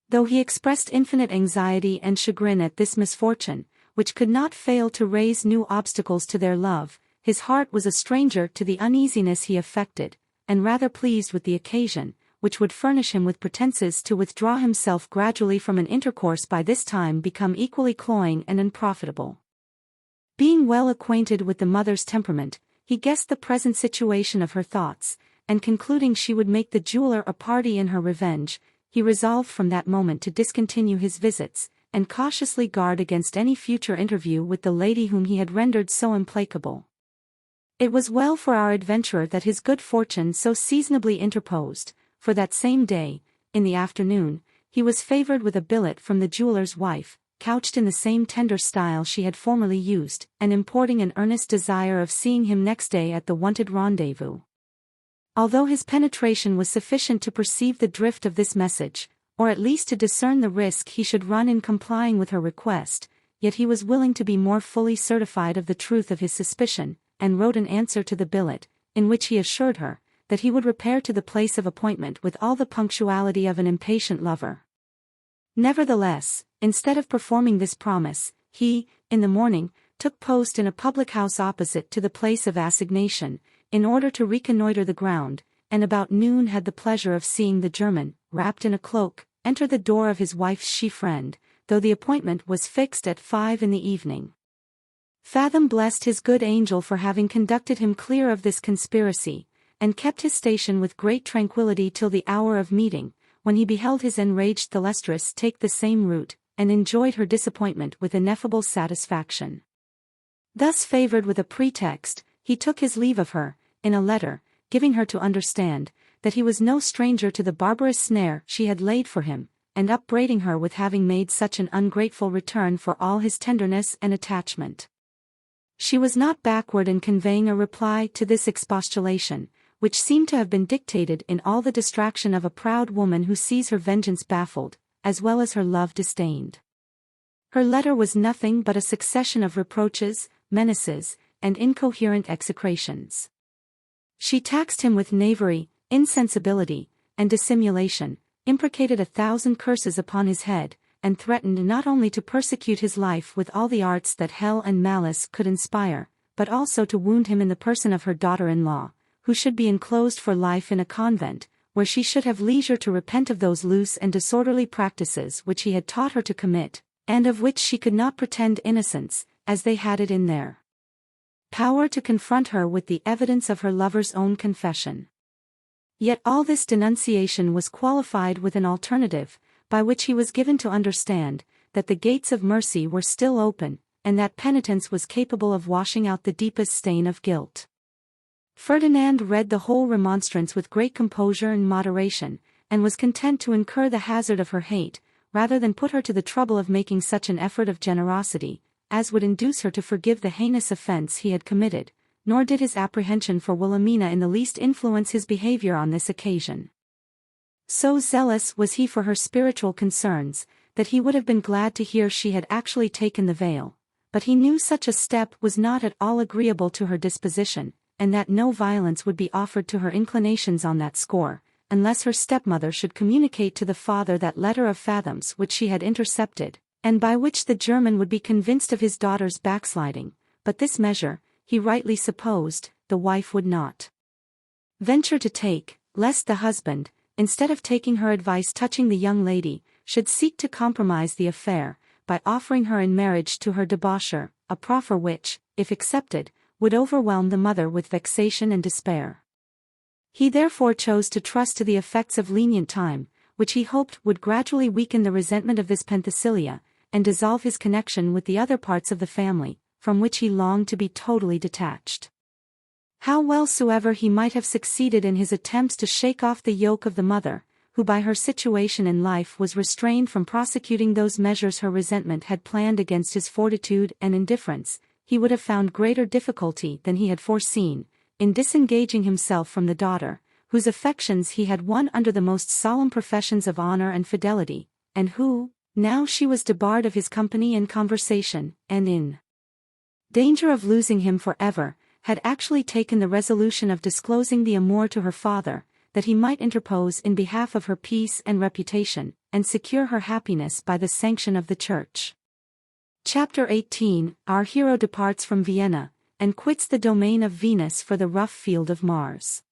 Though he expressed infinite anxiety and chagrin at this misfortune, which could not fail to raise new obstacles to their love, his heart was a stranger to the uneasiness he affected, and rather pleased with the occasion, which would furnish him with pretenses to withdraw himself gradually from an intercourse by this time become equally cloying and unprofitable. Being well acquainted with the mother's temperament, he guessed the present situation of her thoughts, and concluding she would make the jeweler a party in her revenge, he resolved from that moment to discontinue his visits, and cautiously guard against any future interview with the lady whom he had rendered so implacable. It was well for our adventurer that his good fortune so seasonably interposed, for that same day, in the afternoon, he was favored with a billet from the jeweler's wife, couched in the same tender style she had formerly used, and importing an earnest desire of seeing him next day at the wonted rendezvous. Although his penetration was sufficient to perceive the drift of this message, or at least to discern the risk he should run in complying with her request, yet he was willing to be more fully certified of the truth of his suspicion, and wrote an answer to the billet, in which he assured her that he would repair to the place of appointment with all the punctuality of an impatient lover. Nevertheless, instead of performing this promise, he, in the morning, took post in a public house opposite to the place of assignation, in order to reconnoitre the ground, and about noon had the pleasure of seeing the German, wrapped in a cloak, enter the door of his wife's she-friend, though the appointment was fixed at 5 in the evening. Fathom blessed his good angel for having conducted him clear of this conspiracy, and kept his station with great tranquillity till the hour of meeting, when he beheld his enraged Thylestrus take the same route, and enjoyed her disappointment with ineffable satisfaction. Thus favored with a pretext, he took his leave of her, in a letter, giving her to understand that he was no stranger to the barbarous snare she had laid for him, and upbraiding her with having made such an ungrateful return for all his tenderness and attachment. She was not backward in conveying a reply to this expostulation, which seemed to have been dictated in all the distraction of a proud woman who sees her vengeance baffled, as well as her love disdained. Her letter was nothing but a succession of reproaches, menaces, and incoherent execrations. She taxed him with knavery, insensibility, and dissimulation, imprecated 1,000 curses upon his head, and threatened not only to persecute his life with all the arts that hell and malice could inspire, but also to wound him in the person of her daughter-in-law, who should be enclosed for life in a convent, where she should have leisure to repent of those loose and disorderly practices which he had taught her to commit, and of which she could not pretend innocence, as they had it in their power to confront her with the evidence of her lover's own confession. Yet all this denunciation was qualified with an alternative, by which he was given to understand that the gates of mercy were still open, and that penitence was capable of washing out the deepest stain of guilt. Ferdinand read the whole remonstrance with great composure and moderation, and was content to incur the hazard of her hate, rather than put her to the trouble of making such an effort of generosity, as would induce her to forgive the heinous offence he had committed, nor did his apprehension for Wilhelmina in the least influence his behavior on this occasion. So zealous was he for her spiritual concerns, that he would have been glad to hear she had actually taken the veil, but he knew such a step was not at all agreeable to her disposition, and that no violence would be offered to her inclinations on that score, unless her stepmother should communicate to the father that letter of Fathom's which she had intercepted, and by which the German would be convinced of his daughter's backsliding, but this measure, he rightly supposed, the wife would not venture to take, lest the husband, instead of taking her advice touching the young lady, should seek to compromise the affair, by offering her in marriage to her debaucher, a proffer which, if accepted, would overwhelm the mother with vexation and despair. He therefore chose to trust to the effects of lenient time, which he hoped would gradually weaken the resentment of this Penthesilea, and dissolve his connection with the other parts of the family, from which he longed to be totally detached. How well soever he might have succeeded in his attempts to shake off the yoke of the mother, who by her situation in life was restrained from prosecuting those measures her resentment had planned against his fortitude and indifference, he would have found greater difficulty than he had foreseen, in disengaging himself from the daughter, whose affections he had won under the most solemn professions of honor and fidelity, and who, now she was debarred of his company and conversation, and in danger of losing him for ever, had actually taken the resolution of disclosing the amour to her father, that he might interpose in behalf of her peace and reputation, and secure her happiness by the sanction of the Church. Chapter 18. Our hero departs from Vienna, and quits the domain of Venus for the rough field of Mars.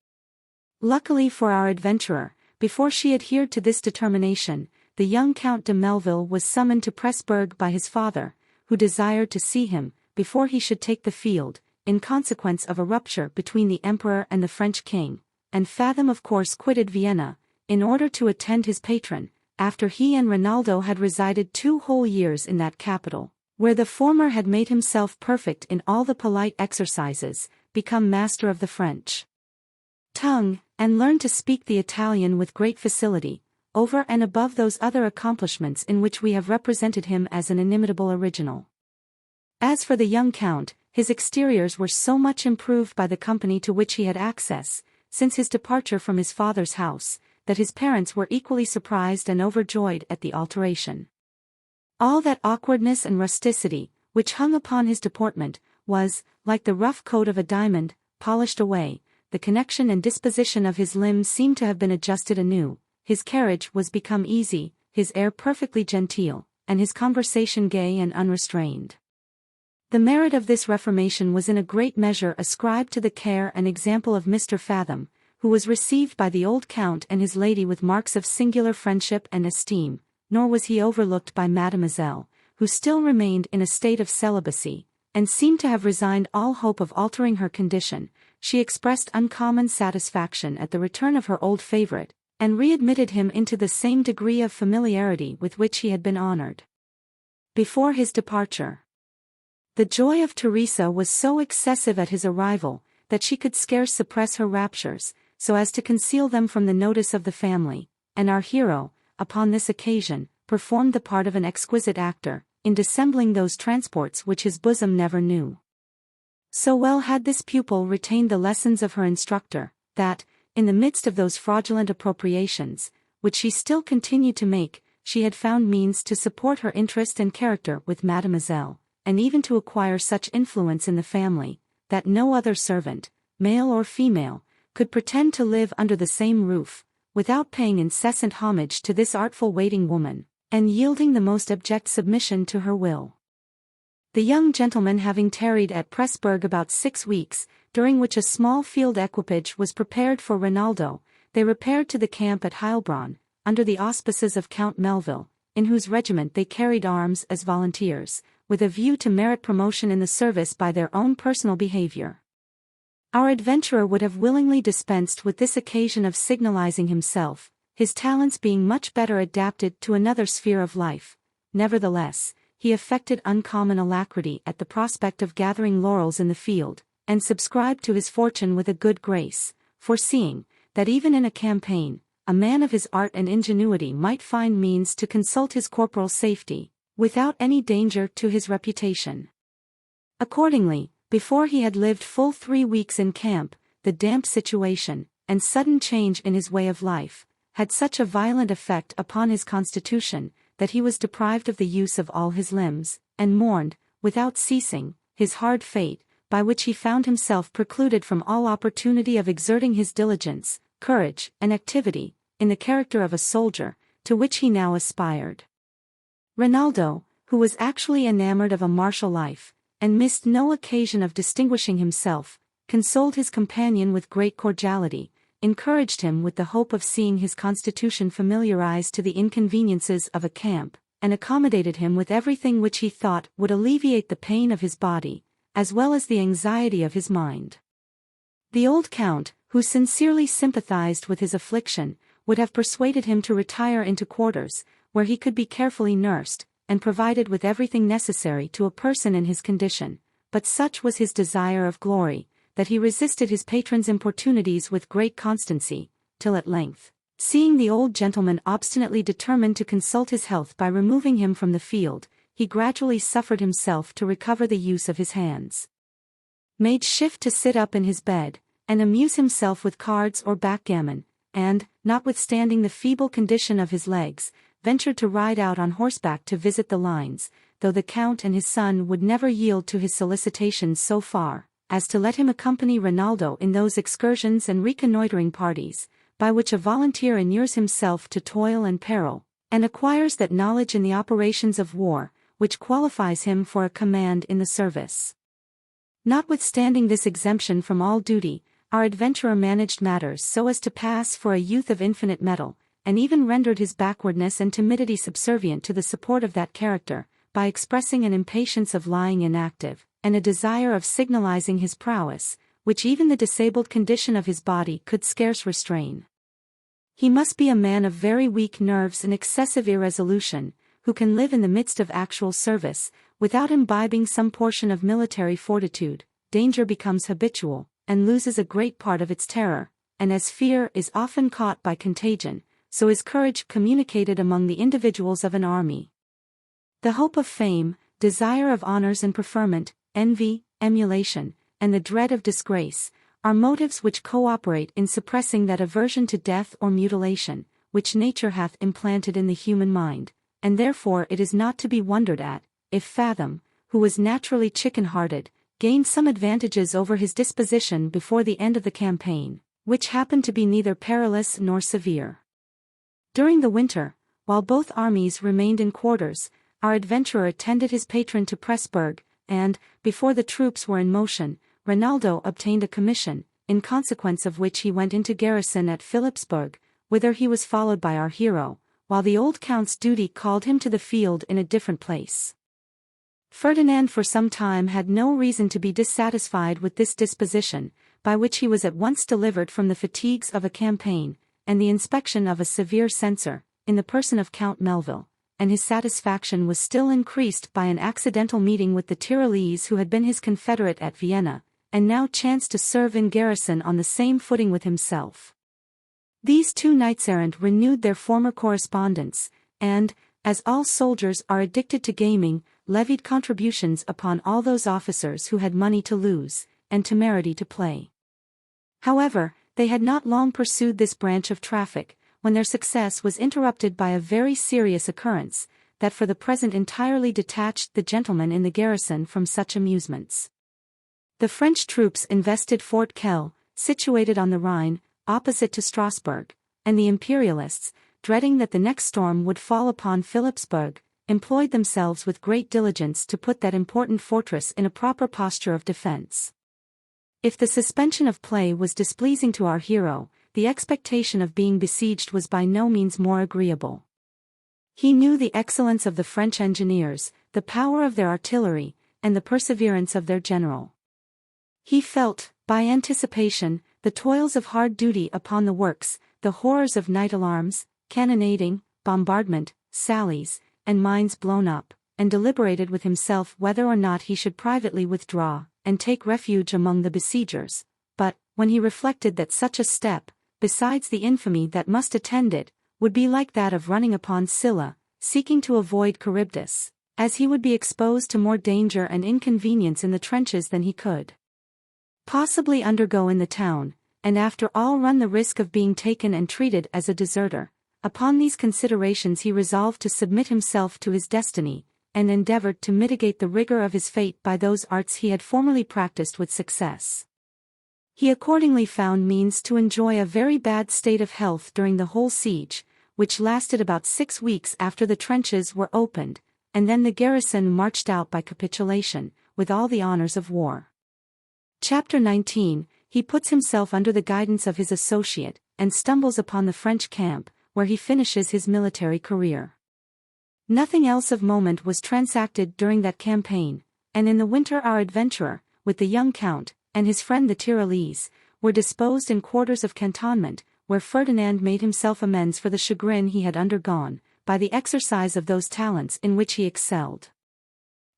Luckily for our adventurer, before she adhered to this determination, the young Count de Melville was summoned to Pressburg by his father, who desired to see him, before he should take the field, in consequence of a rupture between the Emperor and the French king, and Fathom of course quitted Vienna, in order to attend his patron, after he and Rinaldo had resided 2 whole years in that capital, where the former had made himself perfect in all the polite exercises, become master of the French tongue, and learned to speak the Italian with great facility, over and above those other accomplishments in which we have represented him as an inimitable original. As for the young Count, his exteriors were so much improved by the company to which he had access, since his departure from his father's house, that his parents were equally surprised and overjoyed at the alteration. All that awkwardness and rusticity, which hung upon his deportment, was, like the rough coat of a diamond, polished away, the connection and disposition of his limbs seemed to have been adjusted anew, his carriage was become easy, his air perfectly genteel, and his conversation gay and unrestrained. The merit of this reformation was in a great measure ascribed to the care and example of Mr. Fathom, who was received by the old Count and his lady with marks of singular friendship and esteem, nor was he overlooked by Mademoiselle, who still remained in a state of celibacy, and seemed to have resigned all hope of altering her condition. She expressed uncommon satisfaction at the return of her old favorite, and readmitted him into the same degree of familiarity with which he had been honored before his departure. The joy of Teresa was so excessive at his arrival, that she could scarce suppress her raptures, so as to conceal them from the notice of the family, and our hero, upon this occasion, performed the part of an exquisite actor, in dissembling those transports which his bosom never knew. So well had this pupil retained the lessons of her instructor, that, in the midst of those fraudulent appropriations, which she still continued to make, she had found means to support her interest and character with Mademoiselle, and even to acquire such influence in the family, that no other servant, male or female, could pretend to live under the same roof, without paying incessant homage to this artful waiting woman, and yielding the most abject submission to her will. The young gentleman having tarried at Pressburg about 6 weeks, during which a small field equipage was prepared for Rinaldo, they repaired to the camp at Heilbronn, under the auspices of Count Melville, in whose regiment they carried arms as volunteers, with a view to merit promotion in the service by their own personal behavior. Our adventurer would have willingly dispensed with this occasion of signalizing himself, his talents being much better adapted to another sphere of life. Nevertheless, he affected uncommon alacrity at the prospect of gathering laurels in the field, and subscribed to his fortune with a good grace, foreseeing, that even in a campaign, a man of his art and ingenuity might find means to consult his corporal safety, without any danger to his reputation. Accordingly, before he had lived full 3 weeks in camp, the damp situation, and sudden change in his way of life, had such a violent effect upon his constitution, that he was deprived of the use of all his limbs, and mourned, without ceasing, his hard fate, by which he found himself precluded from all opportunity of exerting his diligence, courage, and activity, in the character of a soldier, to which he now aspired. Rinaldo, who was actually enamored of a martial life, and missed no occasion of distinguishing himself, consoled his companion with great cordiality, encouraged him with the hope of seeing his constitution familiarized to the inconveniences of a camp, and accommodated him with everything which he thought would alleviate the pain of his body, as well as the anxiety of his mind. The old count, who sincerely sympathized with his affliction, would have persuaded him to retire into quarters, where he could be carefully nursed, and provided with everything necessary to a person in his condition, but such was his desire of glory, that he resisted his patron's importunities with great constancy, till at length, seeing the old gentleman obstinately determined to consult his health by removing him from the field, he gradually suffered himself to recover the use of his hands, made shift to sit up in his bed, and amuse himself with cards or backgammon, and, notwithstanding the feeble condition of his legs, ventured to ride out on horseback to visit the lines, though the count and his son would never yield to his solicitations so far as to let him accompany Rinaldo in those excursions and reconnoitering parties, by which a volunteer inures himself to toil and peril, and acquires that knowledge in the operations of war, which qualifies him for a command in the service. Notwithstanding this exemption from all duty, our adventurer managed matters so as to pass for a youth of infinite mettle, and even rendered his backwardness and timidity subservient to the support of that character, by expressing an impatience of lying inactive, and a desire of signalizing his prowess, which even the disabled condition of his body could scarce restrain. He must be a man of very weak nerves and excessive irresolution, who can live in the midst of actual service, without imbibing some portion of military fortitude. Danger becomes habitual, and loses a great part of its terror, and as fear is often caught by contagion, so is courage communicated among the individuals of an army. The hope of fame, desire of honors and preferment, envy, emulation, and the dread of disgrace, are motives which cooperate in suppressing that aversion to death or mutilation, which nature hath implanted in the human mind, and therefore it is not to be wondered at, if Fathom, who was naturally chicken-hearted, gained some advantages over his disposition before the end of the campaign, which happened to be neither perilous nor severe. During the winter, while both armies remained in quarters, our adventurer attended his patron to Pressburg, and, before the troops were in motion, Rinaldo obtained a commission, in consequence of which he went into garrison at Philipsburg, whither he was followed by our hero, while the old count's duty called him to the field in a different place. Ferdinand for some time had no reason to be dissatisfied with this disposition, by which he was at once delivered from the fatigues of a campaign, and the inspection of a severe censor, in the person of Count Melville, and his satisfaction was still increased by an accidental meeting with the Tyrolese who had been his confederate at Vienna, and now chanced to serve in garrison on the same footing with himself. These two knights-errant renewed their former correspondence, and, as all soldiers are addicted to gaming, levied contributions upon all those officers who had money to lose, and temerity to play. However, they had not long pursued this branch of traffic, when their success was interrupted by a very serious occurrence, that for the present entirely detached the gentlemen in the garrison from such amusements. The French troops invested Fort Kell, situated on the Rhine, opposite to Strasbourg, and the Imperialists, dreading that the next storm would fall upon Philipsburg, employed themselves with great diligence to put that important fortress in a proper posture of defense. If the suspension of play was displeasing to our hero, the expectation of being besieged was by no means more agreeable. He knew the excellence of the French engineers, the power of their artillery, and the perseverance of their general. He felt, by anticipation, the toils of hard duty upon the works, the horrors of night alarms, cannonading, bombardment, sallies, and mines blown up, and deliberated with himself whether or not he should privately withdraw, and take refuge among the besiegers. But, when he reflected that such a step, besides the infamy that must attend it, would be like that of running upon Scylla, seeking to avoid Charybdis, as he would be exposed to more danger and inconvenience in the trenches than he could possibly undergo in the town, and after all run the risk of being taken and treated as a deserter. Upon these considerations he resolved to submit himself to his destiny, and endeavored to mitigate the rigor of his fate by those arts he had formerly practiced with success. He accordingly found means to enjoy a very bad state of health during the whole siege, which lasted about 6 weeks after the trenches were opened, and then the garrison marched out by capitulation, with all the honors of war. Chapter 19. He puts himself under the guidance of his associate, and stumbles upon the French camp, where he finishes his military career. Nothing else of moment was transacted during that campaign, and in the winter our adventurer, with the young count, and his friend the Tyrolese, were disposed in quarters of cantonment, where Ferdinand made himself amends for the chagrin he had undergone, by the exercise of those talents in which he excelled.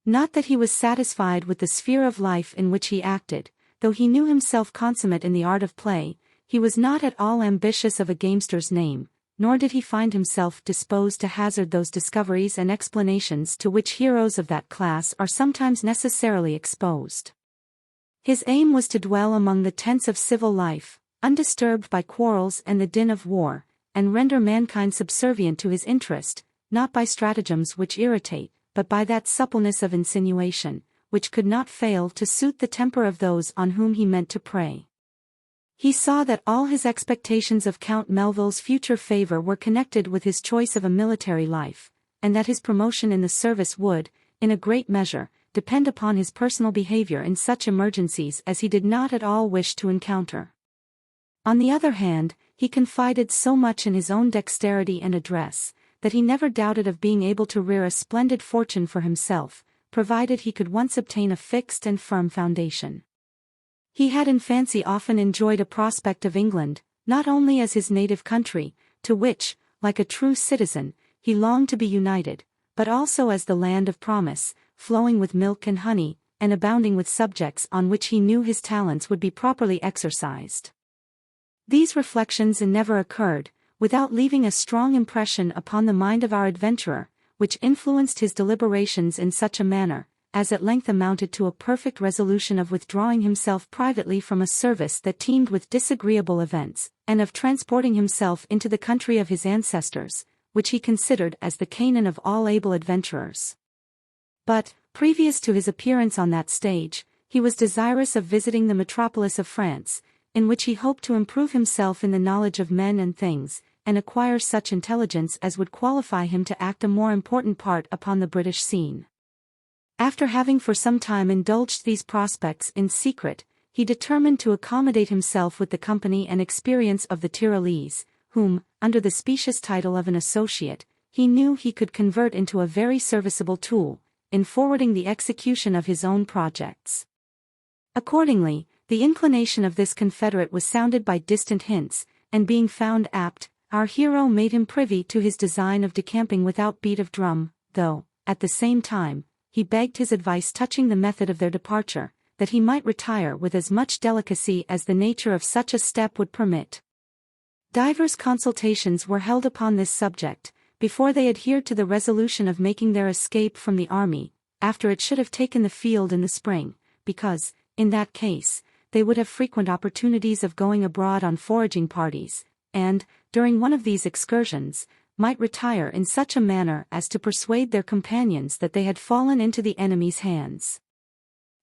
Not that he was satisfied with the sphere of life in which he acted, though he knew himself consummate in the art of play, he was not at all ambitious of a gamester's name, nor did he find himself disposed to hazard those discoveries and explanations to which heroes of that class are sometimes necessarily exposed. His aim was to dwell among the tents of civil life, undisturbed by quarrels and the din of war, and render mankind subservient to his interest, not by stratagems which irritate, but by that suppleness of insinuation, which could not fail to suit the temper of those on whom he meant to prey. He saw that all his expectations of Count Melville's future favor were connected with his choice of a military life, and that his promotion in the service would, in a great measure, depend upon his personal behavior in such emergencies as he did not at all wish to encounter. On the other hand, he confided so much in his own dexterity and address, that he never doubted of being able to rear a splendid fortune for himself, provided he could once obtain a fixed and firm foundation. He had in fancy often enjoyed a prospect of England, not only as his native country, to which, like a true citizen, he longed to be united, but also as the land of promise, flowing with milk and honey, and abounding with subjects on which he knew his talents would be properly exercised. These reflections never occurred, without leaving a strong impression upon the mind of our adventurer, which influenced his deliberations in such a manner, as at length amounted to a perfect resolution of withdrawing himself privately from a service that teemed with disagreeable events, and of transporting himself into the country of his ancestors, which he considered as the Canaan of all able adventurers. But, previous to his appearance on that stage, he was desirous of visiting the metropolis of France, in which he hoped to improve himself in the knowledge of men and things, and acquire such intelligence as would qualify him to act a more important part upon the British scene. After having for some time indulged these prospects in secret, he determined to accommodate himself with the company and experience of the Tyrolese, whom, under the specious title of an associate, he knew he could convert into a very serviceable tool, in forwarding the execution of his own projects. Accordingly, the inclination of this confederate was sounded by distant hints, and being found apt, our hero made him privy to his design of decamping without beat of drum, though, at the same time, he begged his advice touching the method of their departure, that he might retire with as much delicacy as the nature of such a step would permit. Divers consultations were held upon this subject, before they adhered to the resolution of making their escape from the army, after it should have taken the field in the spring, because, in that case, they would have frequent opportunities of going abroad on foraging parties, and, during one of these excursions, might retire in such a manner as to persuade their companions that they had fallen into the enemy's hands.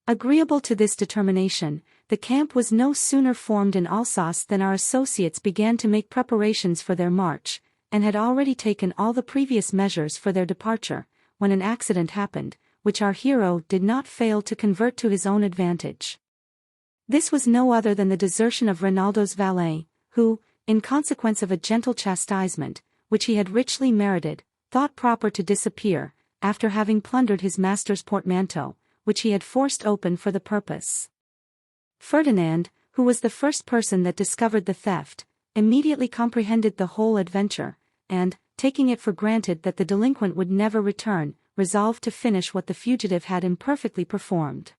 Agreeable to this determination, the camp was no sooner formed in Alsace than our associates began to make preparations for their march, and had already taken all the previous measures for their departure, when an accident happened, which our hero did not fail to convert to his own advantage. This was no other than the desertion of Rinaldo's valet, who, in consequence of a gentle chastisement, which he had richly merited, thought proper to disappear, after having plundered his master's portmanteau, which he had forced open for the purpose. Ferdinand, who was the first person that discovered the theft, immediately comprehended the whole adventure, and, taking it for granted that the delinquent would never return, resolved to finish what the fugitive had imperfectly performed.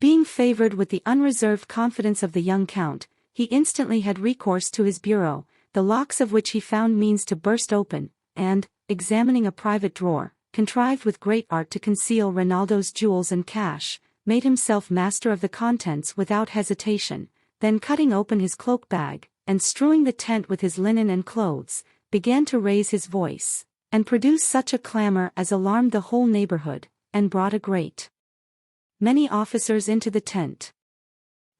Being favored with the unreserved confidence of the young count, he instantly had recourse to his bureau, the locks of which he found means to burst open, and, examining a private drawer, contrived with great art to conceal Rinaldo's jewels and cash, made himself master of the contents without hesitation, then cutting open his cloak bag, and strewing the tent with his linen and clothes, began to raise his voice, and produced such a clamor as alarmed the whole neighborhood, and brought a great many officers into the tent.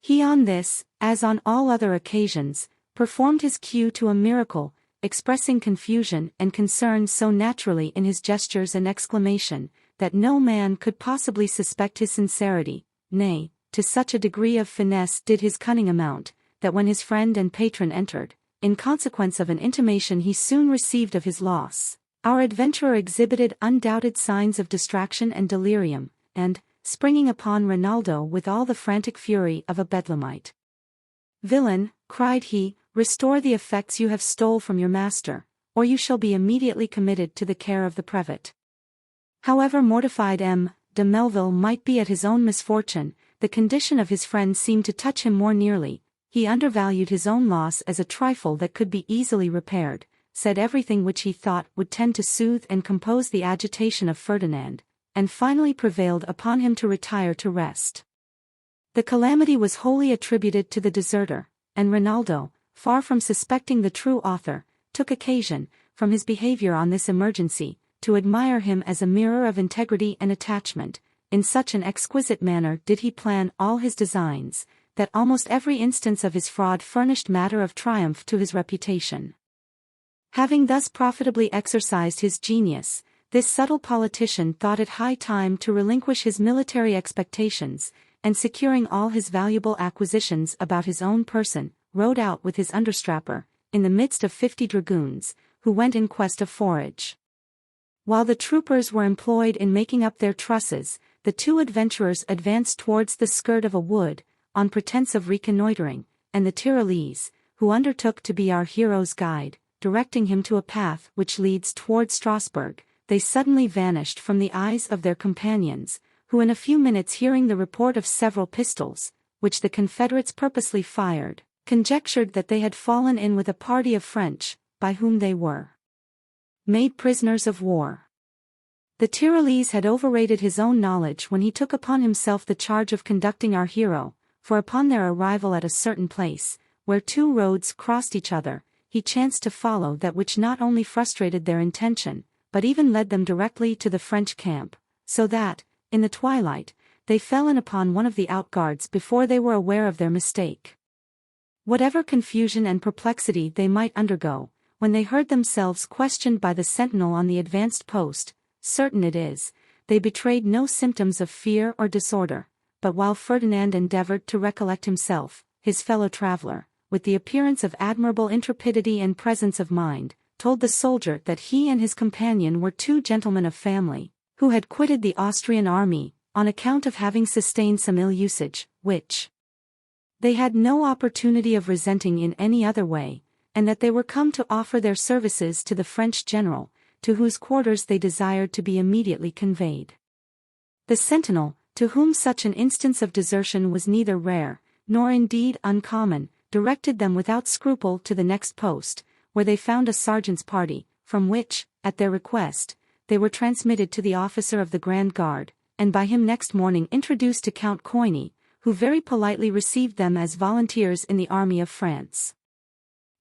He on this, as on all other occasions, performed his cue to a miracle, expressing confusion and concern so naturally in his gestures and exclamation, that no man could possibly suspect his sincerity, nay, to such a degree of finesse did his cunning amount, that when his friend and patron entered, in consequence of an intimation he soon received of his loss, our adventurer exhibited undoubted signs of distraction and delirium, and, springing upon Rinaldo with all the frantic fury of a bedlamite. "Villain," cried he, "restore the effects you have stole from your master, or you shall be immediately committed to the care of the Prefect." However mortified M. de Melville might be at his own misfortune, the condition of his friend seemed to touch him more nearly. He undervalued his own loss as a trifle that could be easily repaired, said everything which he thought would tend to soothe and compose the agitation of Ferdinand, and finally prevailed upon him to retire to rest. The calamity was wholly attributed to the deserter, and Rinaldo, far from suspecting the true author, took occasion, from his behavior on this emergency, to admire him as a mirror of integrity and attachment. In such an exquisite manner did he plan all his designs, that almost every instance of his fraud furnished matter of triumph to his reputation. Having thus profitably exercised his genius, this subtle politician thought it high time to relinquish his military expectations, and securing all his valuable acquisitions about his own person, rode out with his understrapper, in the midst of 50 dragoons, who went in quest of forage. While the troopers were employed in making up their trusses, the two adventurers advanced towards the skirt of a wood, on pretence of reconnoitering, and the Tyrolese, who undertook to be our hero's guide, directing him to a path which leads toward Strasbourg, they suddenly vanished from the eyes of their companions, who in a few minutes hearing the report of several pistols, which the Confederates purposely fired, conjectured that they had fallen in with a party of French, by whom they were made prisoners of war. The Tyrolese had overrated his own knowledge when he took upon himself the charge of conducting our hero, for upon their arrival at a certain place, where two roads crossed each other, he chanced to follow that which not only frustrated their intention, but even led them directly to the French camp, so that, in the twilight, they fell in upon one of the outguards before they were aware of their mistake. Whatever confusion and perplexity they might undergo, when they heard themselves questioned by the sentinel on the advanced post, certain it is, they betrayed no symptoms of fear or disorder, but while Ferdinand endeavored to recollect himself, his fellow-traveler, with the appearance of admirable intrepidity and presence of mind, told the soldier that he and his companion were two gentlemen of family, who had quitted the Austrian army, on account of having sustained some ill usage, which they had no opportunity of resenting in any other way, and that they were come to offer their services to the French general, to whose quarters they desired to be immediately conveyed. The sentinel, to whom such an instance of desertion was neither rare, nor indeed uncommon, directed them without scruple to the next post, where they found a sergeant's party, from which, at their request, they were transmitted to the officer of the Grand Guard, and by him next morning introduced to Count Coigny, who very politely received them as volunteers in the army of France.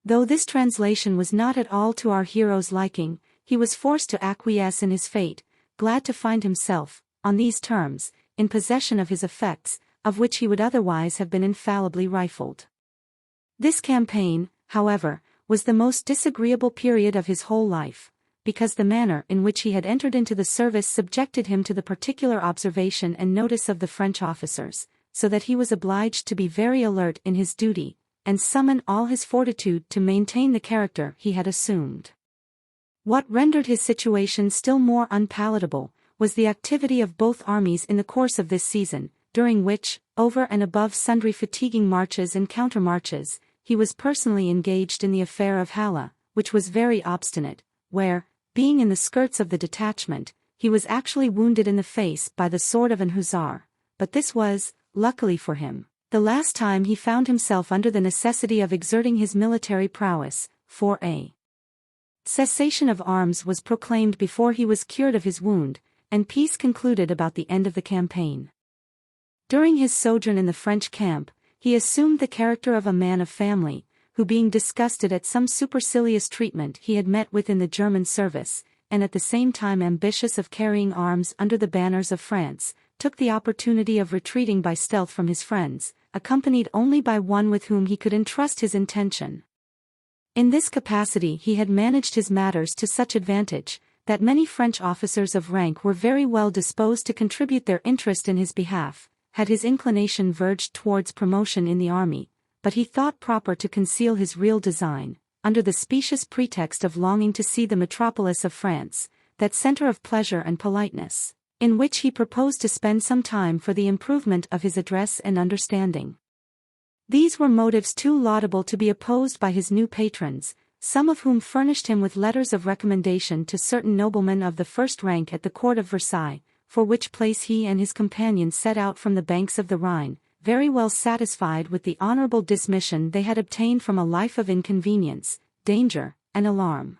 Though this translation was not at all to our hero's liking, he was forced to acquiesce in his fate, glad to find himself, on these terms, in possession of his effects, of which he would otherwise have been infallibly rifled. This campaign, however, was the most disagreeable period of his whole life, because the manner in which he had entered into the service subjected him to the particular observation and notice of the French officers, so that he was obliged to be very alert in his duty, and summon all his fortitude to maintain the character he had assumed. What rendered his situation still more unpalatable, was the activity of both armies in the course of this season, during which, over and above sundry fatiguing marches and countermarches, he was personally engaged in the affair of Halle, which was very obstinate, where, being in the skirts of the detachment, he was actually wounded in the face by the sword of an hussar, but this was, luckily for him, the last time he found himself under the necessity of exerting his military prowess, for a cessation of arms was proclaimed before he was cured of his wound, and peace concluded about the end of the campaign. During his sojourn in the French camp, he assumed the character of a man of family, who being disgusted at some supercilious treatment he had met with in the German service, and at the same time ambitious of carrying arms under the banners of France, took the opportunity of retreating by stealth from his friends, accompanied only by one with whom he could entrust his intention. In this capacity he had managed his matters to such advantage, that many French officers of rank were very well disposed to contribute their interest in his behalf, had his inclination verged towards promotion in the army, but he thought proper to conceal his real design, under the specious pretext of longing to see the metropolis of France, that centre of pleasure and politeness, in which he proposed to spend some time for the improvement of his address and understanding. These were motives too laudable to be opposed by his new patrons, some of whom furnished him with letters of recommendation to certain noblemen of the first rank at the court of Versailles, for which place he and his companions set out from the banks of the Rhine, very well satisfied with the honorable dismission they had obtained from a life of inconvenience, danger, and alarm.